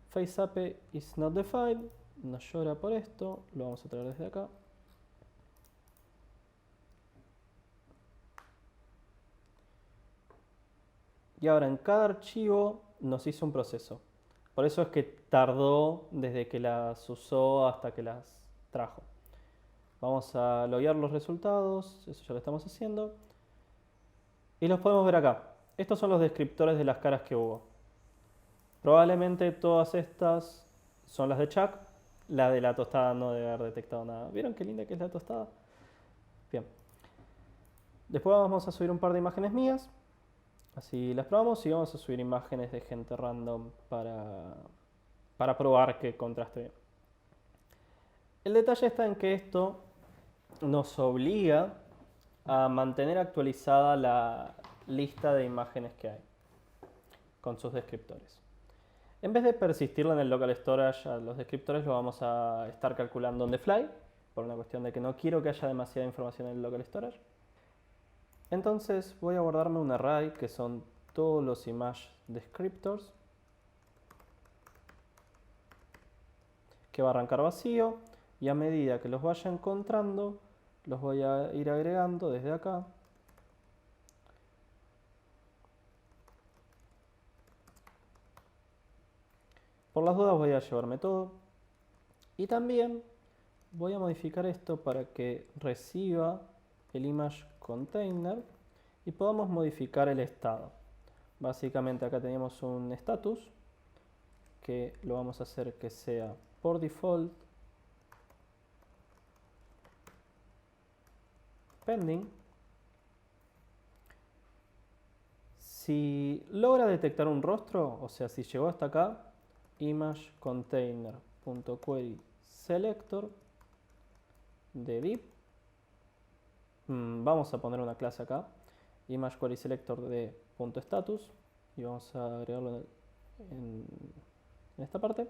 FaceAPI is not defined, nos llora por esto, lo vamos a traer desde acá. Y ahora en cada archivo nos hizo un proceso. Por eso es que tardó desde que las usó hasta que las trajo. Vamos a loguear los resultados, eso ya lo estamos haciendo. Y los podemos ver acá. Estos son los descriptores de las caras que hubo. Probablemente todas estas son las de Chuck. La de la tostada no debe haber detectado nada. ¿Vieron qué linda que es la tostada? Bien. Después vamos a subir un par de imágenes mías. Así las probamos y vamos a subir imágenes de gente random para probar que contraste bien. El detalle está en que esto nos obliga a mantener actualizada la lista de imágenes que hay con sus descriptores. En vez de persistirlo en el local storage a los descriptores, lo vamos a estar calculando on the fly, por una cuestión de que no quiero que haya demasiada información en el local storage. Entonces voy a guardarme un array que son todos los image descriptors, que va a arrancar vacío, y a medida que los vaya encontrando los voy a ir agregando desde acá. Por las dudas voy a llevarme todo, y también voy a modificar esto para que reciba el image container y podamos modificar el estado. Básicamente acá tenemos un status que lo vamos a hacer que sea por default pending. Si logra detectar un rostro, o sea, si llegó hasta acá, image container.query selector de div. Vamos a poner una clase acá, image query selector de .status, y vamos a agregarlo en esta parte,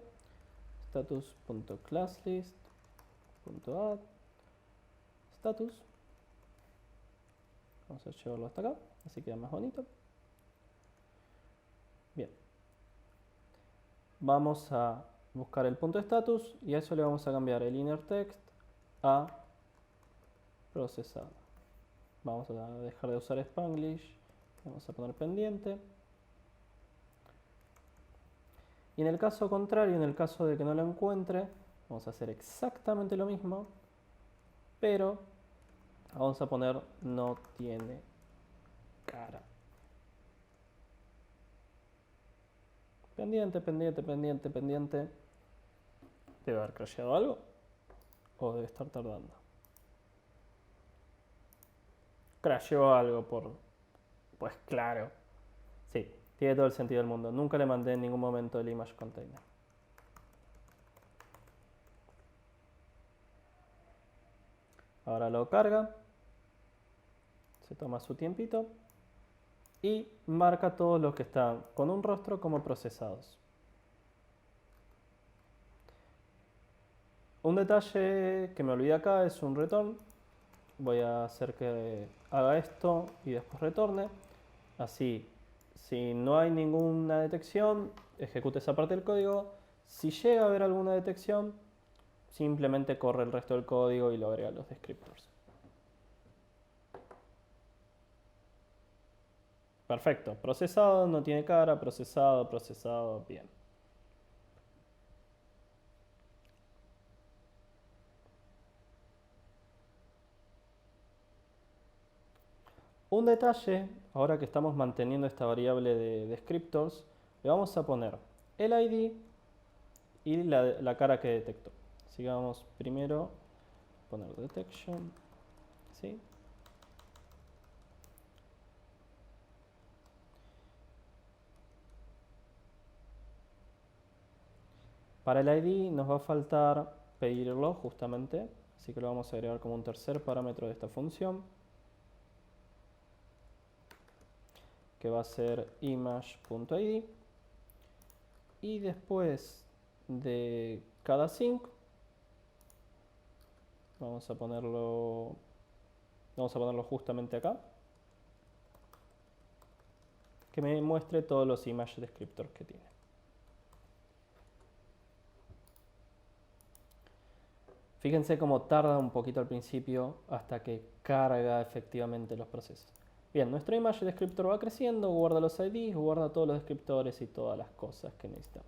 status.classlist.add status. Vamos a llevarlo hasta acá, así queda más bonito. Bien, vamos a buscar el punto status y a eso le vamos a cambiar el inner text a procesado. Vamos a dejar de usar Spanglish. Vamos a poner pendiente. Y en el caso contrario, en el caso de que no lo encuentre, vamos a hacer exactamente lo mismo, pero vamos a poner no tiene cara. Pendiente, pendiente, pendiente, pendiente. Debe haber crasheado algo o debe estar tardando. Crasheó algo por... Pues claro. Sí, tiene todo el sentido del mundo. Nunca le mandé en ningún momento el image container. Ahora lo carga. Se toma su tiempito. Y marca todos los que están con un rostro como procesados. Un detalle que me olvidé acá es un return. Voy a hacer que haga esto y después retorne. Así, si no hay ninguna detección, ejecute esa parte del código. Si llega a haber alguna detección, simplemente corre el resto del código y lo agrega a los descriptors. Perfecto, procesado, no tiene cara, procesado, procesado, bien. Un detalle, ahora que estamos manteniendo esta variable de descriptors, le vamos a poner el ID y la cara que detectó. Así que vamos primero a poner detection, ¿sí? Para el ID nos va a faltar pedirlo justamente, así que lo vamos a agregar como un tercer parámetro de esta función, que va a ser image.id. Y después de cada sync vamos a ponerlo justamente acá, que me muestre todos los image descriptors que tiene. Fíjense cómo tarda un poquito al principio hasta que carga efectivamente los procesos. Bien, nuestro image descriptor va creciendo, guarda los IDs, guarda todos los descriptores y todas las cosas que necesitamos.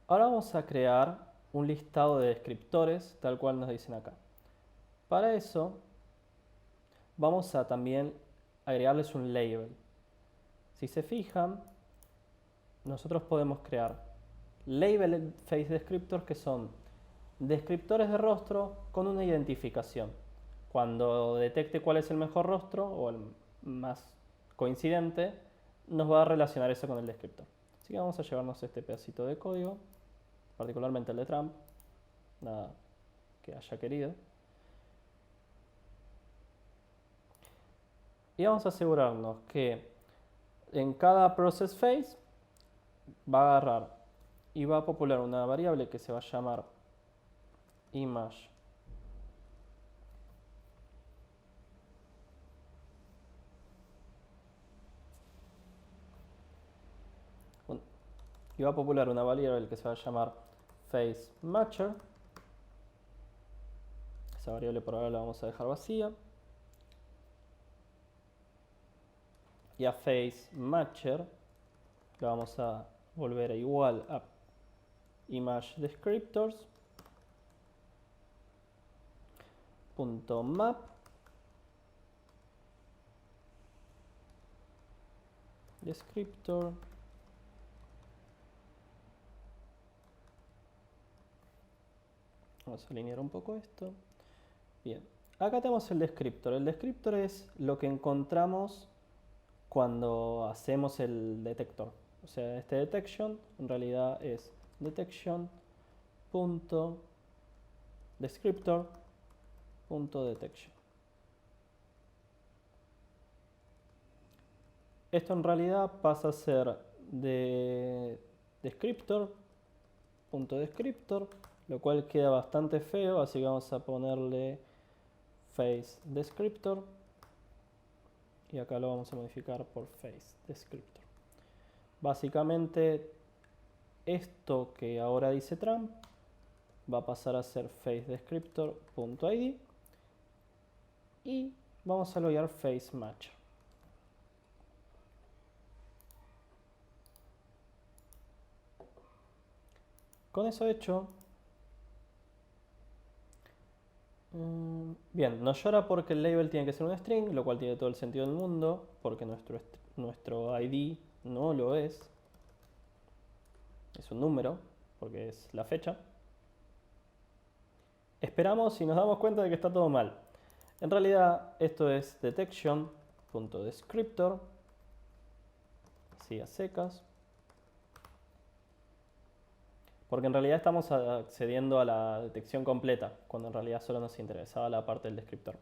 Ahora vamos a crear un listado de descriptores, tal cual nos dicen acá. Para eso, vamos a también agregarles un label. Si se fijan, nosotros podemos crear label face descriptors que son descriptores de rostro con una identificación. Cuando detecte cuál es el mejor rostro o el más coincidente, nos va a relacionar eso con el descriptor. Así que vamos a llevarnos este pedacito de código, particularmente el de Trump, nada que haya querido. Y vamos a asegurarnos que en cada process phase va a agarrar y va a popular una variable que se va a llamar image y va a popular una variable que se va a llamar faceMatcher. Esa variable por ahora la vamos a dejar vacía. Y a faceMatcher le vamos a volver a igual a image descriptors .map descriptor vamos a alinear un poco esto. Bien, acá tenemos el descriptor. El descriptor es lo que encontramos cuando hacemos el detector. O sea, este detection en realidad es detection.descriptor.detection. Esto en realidad pasa a ser de descriptor.descriptor, lo cual queda bastante feo, así que vamos a ponerle face descriptor y acá lo vamos a modificar por face descriptor. Básicamente esto que ahora dice Trump va a pasar a ser face descriptor.id y vamos a loguear face match. Con eso hecho, bien, no llora porque el label tiene que ser un string, lo cual tiene todo el sentido del mundo, porque nuestro ID no lo es un número, porque es la fecha. Esperamos y nos damos cuenta de que está todo mal. En realidad esto es detection.descriptor, así a secas, porque en realidad estamos accediendo a la detección completa, cuando en realidad solo nos interesaba la parte del descriptor.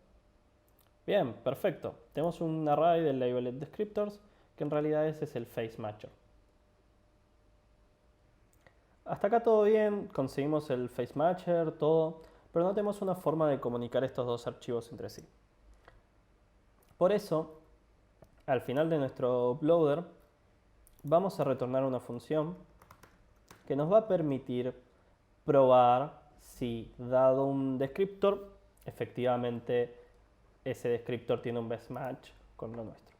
Bien, perfecto. Tenemos un array de labeled descriptors, que en realidad ese es el face matcher. Hasta acá todo bien, conseguimos el face matcher, todo, pero no tenemos una forma de comunicar estos dos archivos entre sí. Por eso, al final de nuestro uploader, vamos a retornar una función que nos va a permitir probar si, dado un descriptor, efectivamente ese descriptor tiene un best match con lo nuestro.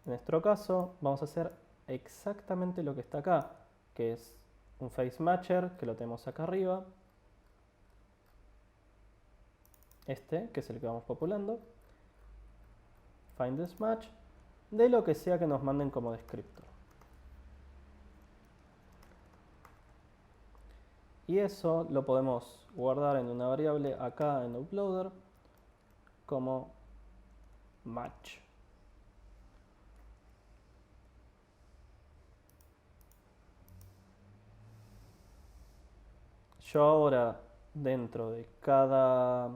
En nuestro caso, vamos a hacer exactamente lo que está acá, que es un face matcher, que lo tenemos acá arriba. Este, que es el que vamos populando. Find this match, de lo que sea que nos manden como descriptor. Y eso lo podemos guardar en una variable acá en uploader como match. Yo ahora, dentro de cada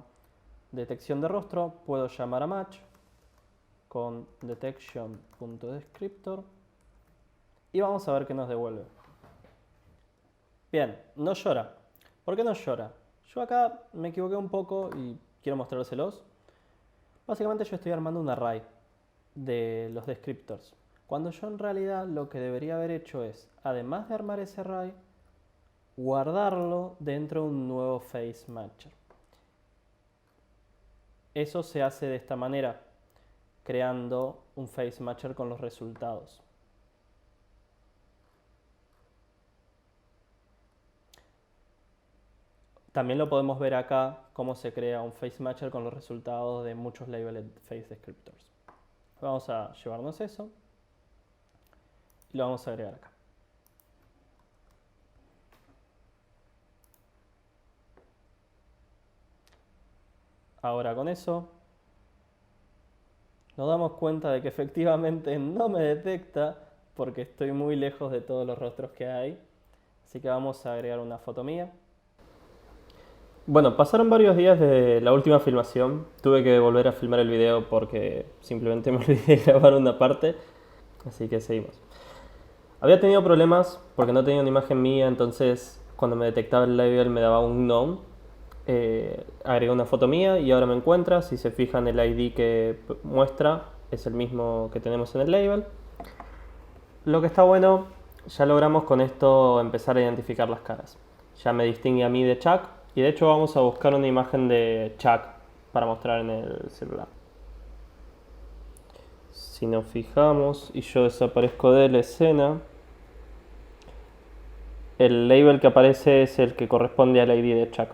detección de rostro, puedo llamar a match con detection.descriptor y vamos a ver qué nos devuelve. Bien, no llora. ¿Por qué no llora? Yo acá me equivoqué un poco y quiero mostrárselos. Básicamente yo estoy armando un array de los descriptors, cuando yo en realidad lo que debería haber hecho es, además de armar ese array, guardarlo dentro de un nuevo face matcher. Eso se hace de esta manera, creando un face matcher con los resultados. También lo podemos ver acá, cómo se crea un face matcher con los resultados de muchos labeled face descriptors. Vamos a llevarnos eso y lo vamos a agregar acá. Ahora con eso nos damos cuenta de que efectivamente no me detecta porque estoy muy lejos de todos los rostros que hay. Así que vamos a agregar una foto mía. Bueno, pasaron varios días de la última filmación. Tuve que volver a filmar el video porque simplemente me olvidé de grabar una parte. Así que seguimos. Había tenido problemas porque no tenía una imagen mía, entonces cuando me detectaba el label me daba un unknown. Agregué una foto mía y ahora me encuentra. Si se fijan, el ID que muestra es el mismo que tenemos en el label. Lo que está bueno, ya logramos con esto empezar a identificar las caras. Ya me distingue a mí de Chuck y de hecho vamos a buscar una imagen de Chuck para mostrar en el celular. Si nos fijamos y yo desaparezco de la escena, el label que aparece es el que corresponde al ID de Chuck.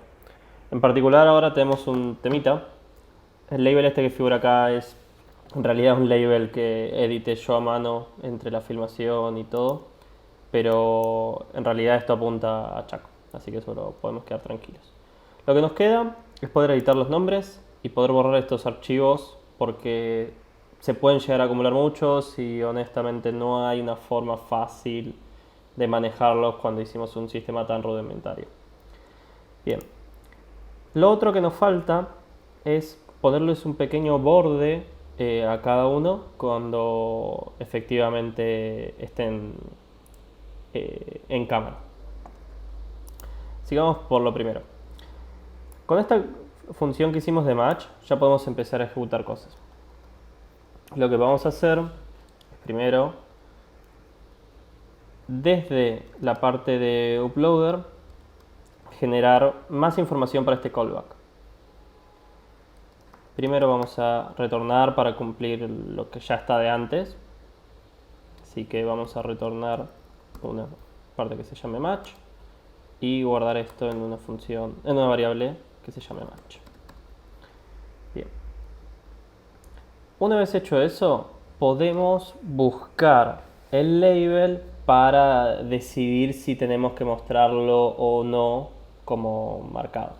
En particular ahora tenemos un temita. El label este que figura acá es en realidad un label que edité yo a mano entre la filmación y todo, pero en realidad esto apunta a Chuck, así que eso lo podemos quedar tranquilos. Lo que nos queda es poder editar los nombres y poder borrar estos archivos porque se pueden llegar a acumular muchos y honestamente no hay una forma fácil de manejarlos cuando hicimos un sistema tan rudimentario. Bien, lo otro que nos falta es ponerles un pequeño borde a cada uno cuando efectivamente estén en cámara. Sigamos por lo primero. Con esta función que hicimos de match ya podemos empezar a ejecutar cosas. Lo que vamos a hacer es primero, desde la parte de uploader, generar más información para este callback. Primero vamos a retornar para cumplir lo que ya está de antes. Así que vamos a retornar una parte que se llame match y guardar esto en una función, en una variable que se llame match. Bien. Una vez hecho eso, podemos buscar el label para decidir si tenemos que mostrarlo o no como marcado.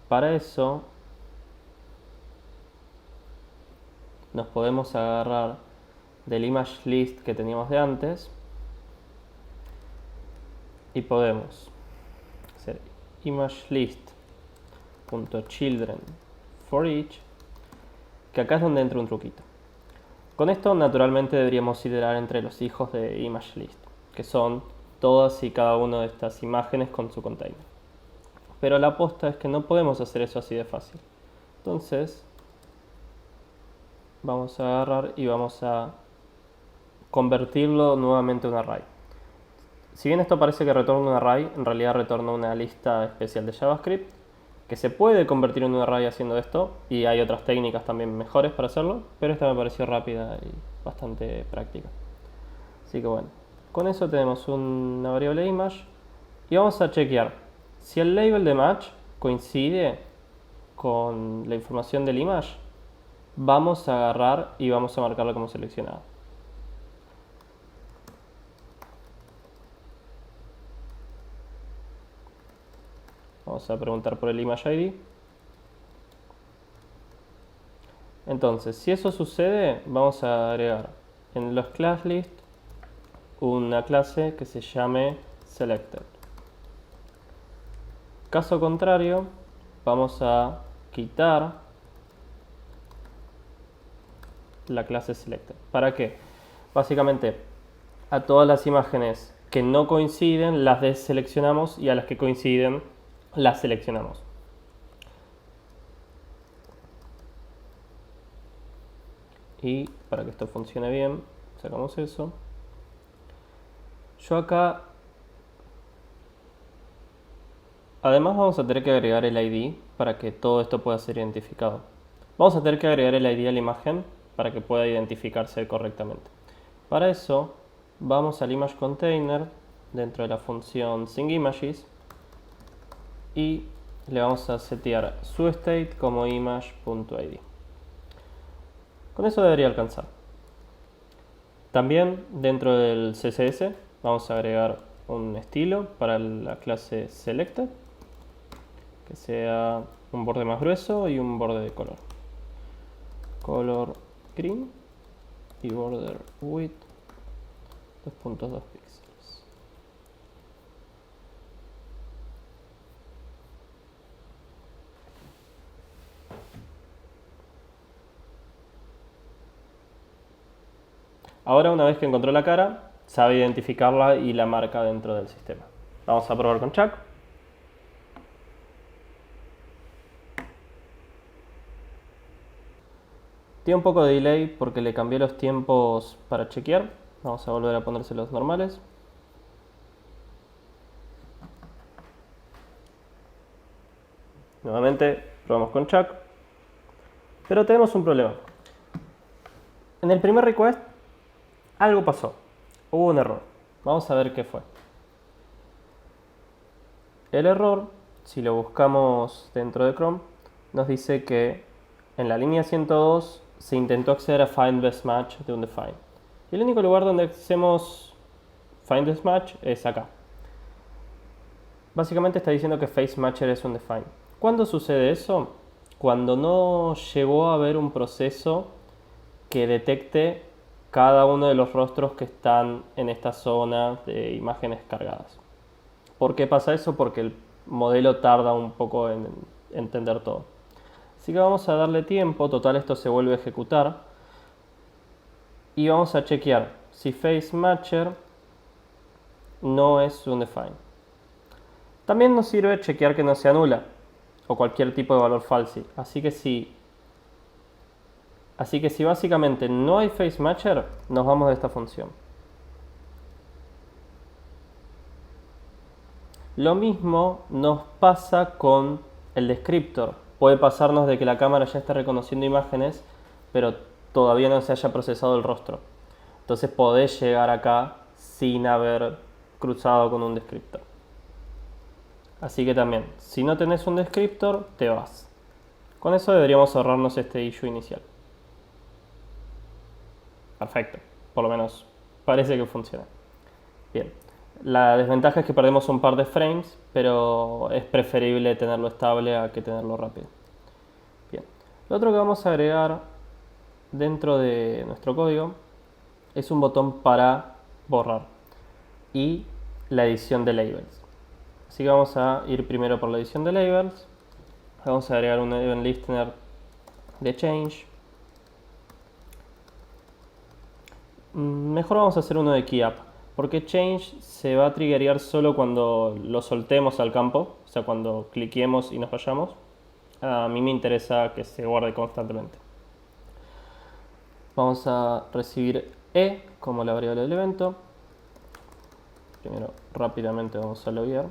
Para eso nos podemos agarrar del image list que teníamos de antes y podemos hacer image list.children for each, que acá es donde entra un truquito. Con esto naturalmente deberíamos iterar entre los hijos de image list, que son todas y cada una de estas imágenes con su container. Pero la aposta es que no podemos hacer eso así de fácil. Entonces vamos a agarrar y vamos a convertirlo nuevamente en un array. Si bien esto parece que retorna un array, en realidad retorna una lista especial de JavaScript que se puede convertir en un array haciendo esto, y hay otras técnicas también mejores para hacerlo, pero esta me pareció rápida y bastante práctica. Así que bueno, con eso tenemos una variable image y vamos a chequear si el label de match coincide con la información del image. Vamos a agarrar y vamos a marcarlo como seleccionado. Vamos a preguntar por el image ID. Entonces, si eso sucede, vamos a agregar en los class list una clase que se llame selected. Caso contrario, vamos a quitar la clase selected. ¿Para qué? Básicamente, a todas las imágenes que no coinciden las deseleccionamos y a las que coinciden las seleccionamos. Y para que esto funcione bien, sacamos eso. Yo acá, además vamos a tener que agregar el ID para que todo esto pueda ser identificado. Vamos a tener que agregar el ID a la imagen para que pueda identificarse correctamente. Para eso, vamos al image container dentro de la función singImages y le vamos a setear su state como image.id. Con eso debería alcanzar. También dentro del CSS vamos a agregar un estilo para la clase selected, que sea un borde más grueso y un borde de color. Color green y border width 2.2 píxeles. Ahora, una vez que encontró la cara, sabe identificarla y la marca dentro del sistema. Vamos a probar con Chuck. Tiene un poco de delay porque le cambié los tiempos para chequear. Vamos a volver a ponérselos normales. Nuevamente probamos con Chuck. Pero tenemos un problema. En el primer request algo pasó. Hubo un error. Vamos a ver qué fue. El error, si lo buscamos dentro de Chrome, nos dice que en la línea 102 se intentó acceder a Find Best Match de un define. Y el único lugar donde hacemos Find Best Match es acá. Básicamente está diciendo que Face Matcher es un define. ¿Cuándo sucede eso? Cuando no llegó a haber un proceso que detecte cada uno de los rostros que están en esta zona de imágenes cargadas. ¿Por qué pasa eso? Porque el modelo tarda un poco en entender todo. Así que vamos a darle tiempo, total esto se vuelve a ejecutar. Y vamos a chequear si Face Matcher no es un define. También nos sirve chequear que no sea nula o cualquier tipo de valor falsi. Así que si básicamente no hay Face Matcher, nos vamos de esta función. Lo mismo nos pasa con el descriptor, puede pasarnos de que la cámara ya esté reconociendo imágenes, pero todavía no se haya procesado el rostro. Entonces podés llegar acá sin haber cruzado con un descriptor. Así que también, si no tenés un descriptor, te vas. Con eso deberíamos ahorrarnos este issue inicial. Perfecto, por lo menos parece que funciona. Bien, la desventaja es que perdemos un par de frames, pero es preferible tenerlo estable a que tenerlo rápido. Bien, lo otro que vamos a agregar dentro de nuestro código es un botón para borrar y la edición de labels. Así que vamos a ir primero por la edición de labels. Vamos a agregar un event listener de change. Mejor vamos a hacer uno de keyup, porque change se va a triggerear solo cuando lo soltemos al campo, o sea, cuando cliquemos y nos vayamos. A mí me interesa que se guarde constantemente. Vamos a recibir e como la variable del evento. Primero rápidamente vamos a loguear.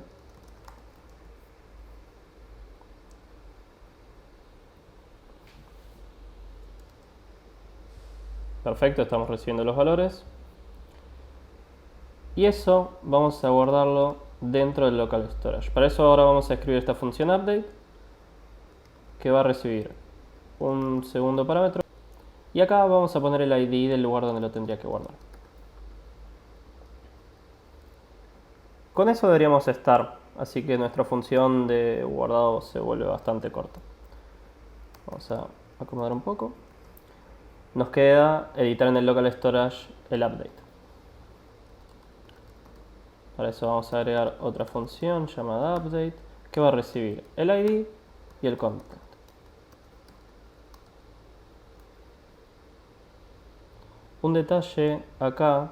Perfecto, estamos recibiendo los valores. Y eso vamos a guardarlo dentro del local storage. Para eso ahora vamos a escribir esta función update, que va a recibir un segundo parámetro. Y acá vamos a poner el ID del lugar donde lo tendría que guardar. Con eso deberíamos estar, así que nuestra función de guardado se vuelve bastante corta. Vamos a acomodar un poco. Nos queda editar en el local storage el update. Para eso vamos a agregar otra función llamada update, que va a recibir el ID y el content. Un detalle acá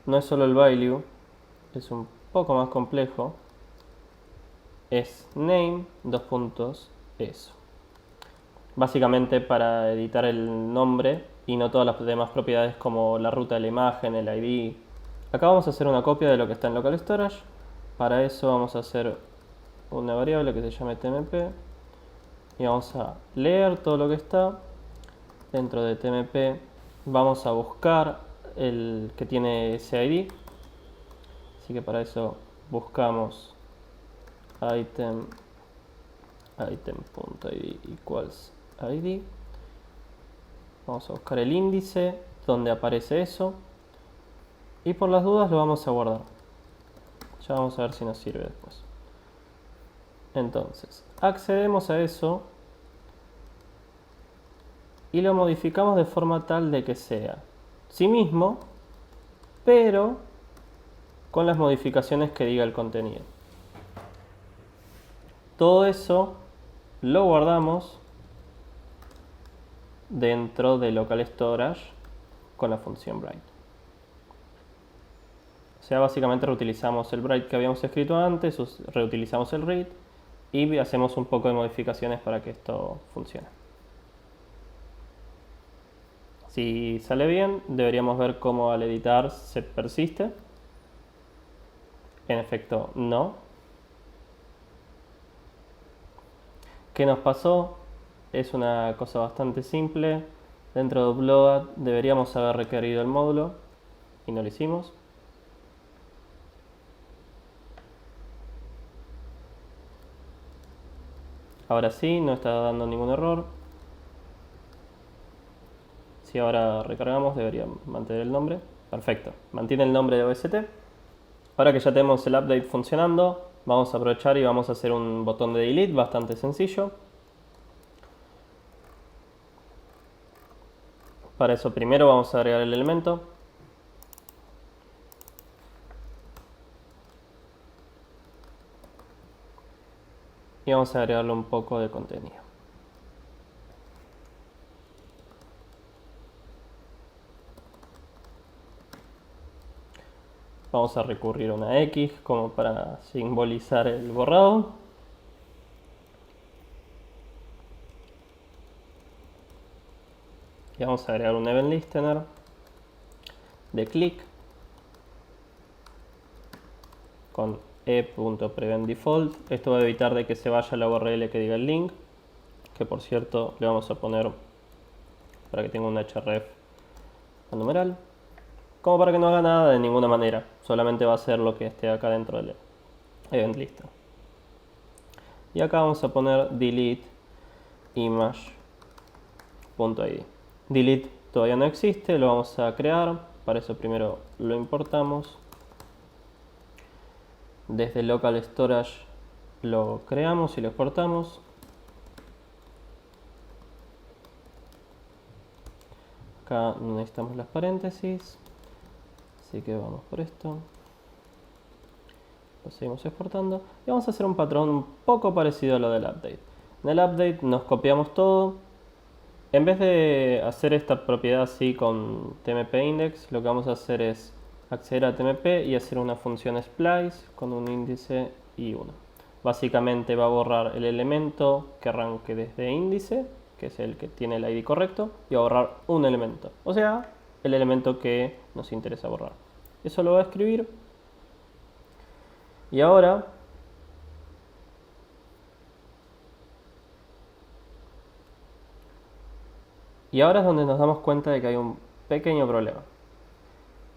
no es solo el value, es un poco más complejo. Es name, dos puntos, eso. Básicamente para editar el nombre y no todas las demás propiedades como la ruta de la imagen, el ID. Acá vamos a hacer una copia de lo que está en local storage. Para eso vamos a hacer una variable que se llame tmp y vamos a leer todo lo que está. Dentro de tmp vamos a buscar el que tiene ese ID. Así que para eso buscamos item.id equals id. Vamos a buscar el índice donde aparece eso. Y por las dudas lo vamos a guardar. Ya vamos a ver si nos sirve después. Entonces, accedemos a eso y lo modificamos de forma tal de que sea sí mismo, pero con las modificaciones que diga el contenido. Todo eso lo guardamos dentro de local storage con la función Bright. O sea, básicamente reutilizamos el Bright que habíamos escrito antes, reutilizamos el read y hacemos un poco de modificaciones para que esto funcione. Si sale bien, deberíamos ver cómo al editar se persiste. En efecto, no. ¿Qué nos pasó? Es una cosa bastante simple. Dentro de upload deberíamos haber requerido el módulo y no lo hicimos. Ahora sí, no está dando ningún error. Si ahora recargamos, debería mantener el nombre. Perfecto, mantiene el nombre de OST. Ahora que ya tenemos el update funcionando, vamos a aprovechar y vamos a hacer un botón de delete bastante sencillo. Para eso primero vamos a agregar el elemento. Y vamos a agregarle un poco de contenido. Vamos a recurrir a una X como para simbolizar el borrado. Y vamos a agregar un event listener de click con e.preventDefault. Esto va a evitar de que se vaya la URL que diga el link. que por cierto le vamos a poner para que tenga un href a numeral, como para que no haga nada de ninguna manera, solamente va a ser lo que esté acá dentro del event lista. Y acá vamos a poner delete image.id. Delete todavía no existe, lo vamos a crear, para eso primero lo importamos. Desde local storage lo creamos y lo exportamos. Acá no necesitamos las paréntesis, así que vamos por esto. Lo seguimos exportando y vamos a hacer un patrón un poco parecido a lo del update. En el update nos copiamos todo. En vez de hacer esta propiedad así con tmp index, lo que vamos a hacer es acceder a tmp y hacer una función splice con un índice y 1. Básicamente va a borrar el elemento que arranque desde índice, que es el que tiene el ID correcto, y va a borrar un elemento, o sea, el elemento que nos interesa borrar. Eso lo va a escribir. Y ahora es donde nos damos cuenta de que hay un pequeño problema.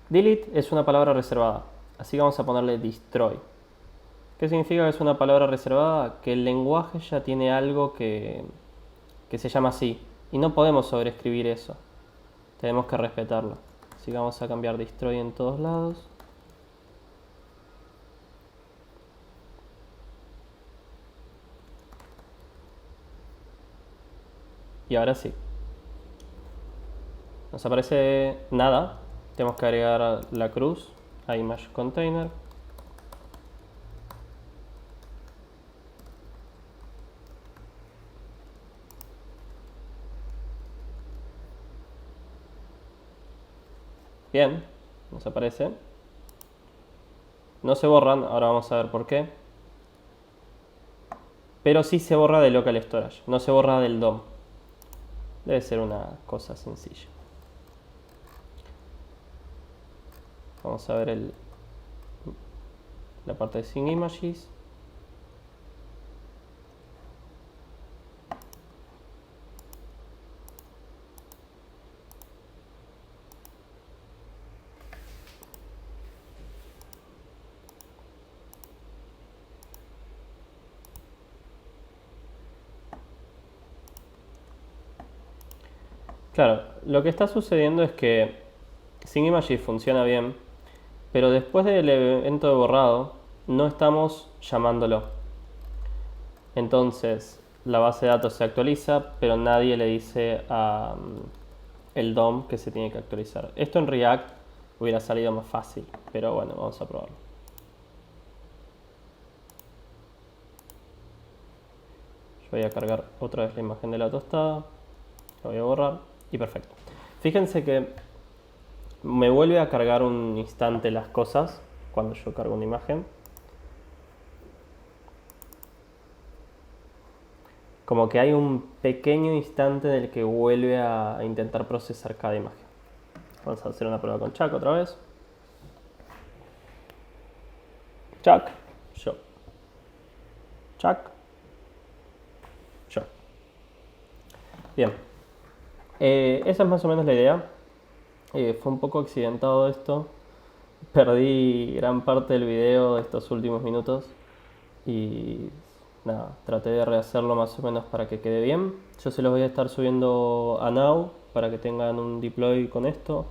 Delete es una palabra reservada, así que vamos a ponerle destroy. ¿Qué significa que es una palabra reservada? Que el lenguaje ya tiene algo que se llama así, y no podemos sobreescribir eso. Tenemos que respetarlo. Así que vamos a cambiar destroy en todos lados. Y ahora sí. Nos aparece nada. Tenemos que agregar la cruz a image container. Bien, nos aparece. No se borran, ahora vamos a ver por qué. Pero sí se borra de local storage, no se borra del DOM. Debe ser una cosa sencilla. Vamos a ver la parte de Sync Images. Claro, lo que está sucediendo es que Sync Images funciona bien, pero después del evento de borrado no estamos llamándolo. Entonces la base de datos se actualiza, pero nadie le dice a el DOM que se tiene que actualizar. Esto en React hubiera salido más fácil, pero bueno, vamos a probarlo. Yo voy a cargar otra vez la imagen de la tostada, lo voy a borrar y perfecto. Fíjense que me vuelve a cargar un instante las cosas cuando yo cargo una imagen. Como que hay un pequeño instante en el que vuelve a intentar procesar cada imagen. Vamos a hacer una prueba con Chuck otra vez. Chuck, yo. Chuck, yo. Bien. Esa es más o menos la idea. Fue un poco accidentado esto. Perdí gran parte del video de estos últimos minutos. Y nada, traté de rehacerlo más o menos para que quede bien. Yo se los voy a estar subiendo a Now para que tengan un deploy con esto.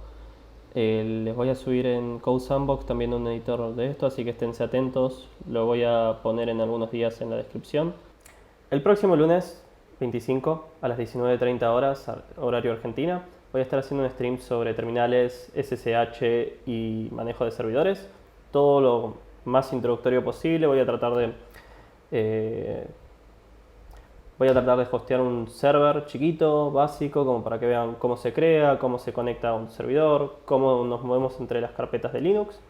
Les voy a subir en CodeSandbox también un editor de esto, así que esténse atentos. Lo voy a poner en algunos días en la descripción. El próximo lunes 25 a las 19:30 horas, horario Argentina, voy a estar haciendo un stream sobre terminales, SSH y manejo de servidores. Todo lo más introductorio posible. Voy a tratar de hostear un server chiquito, básico, como para que vean cómo se crea, cómo se conecta a un servidor, cómo nos movemos entre las carpetas de Linux.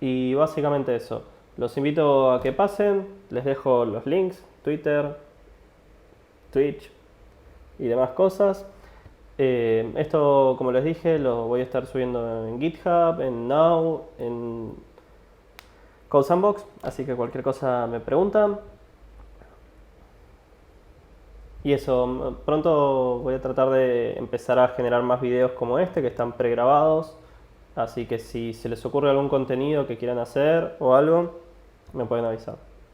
Y básicamente eso. Los invito a que pasen, les dejo los links, Twitter, Twitch y demás cosas. Esto, como les dije, lo voy a estar subiendo en GitHub, en Now, en CodeSandbox, así que cualquier cosa me preguntan. Y eso, pronto voy a tratar de empezar a generar más videos como este que están pregrabados. Así que si se les ocurre algún contenido que quieran hacer o algo, me pueden avisar.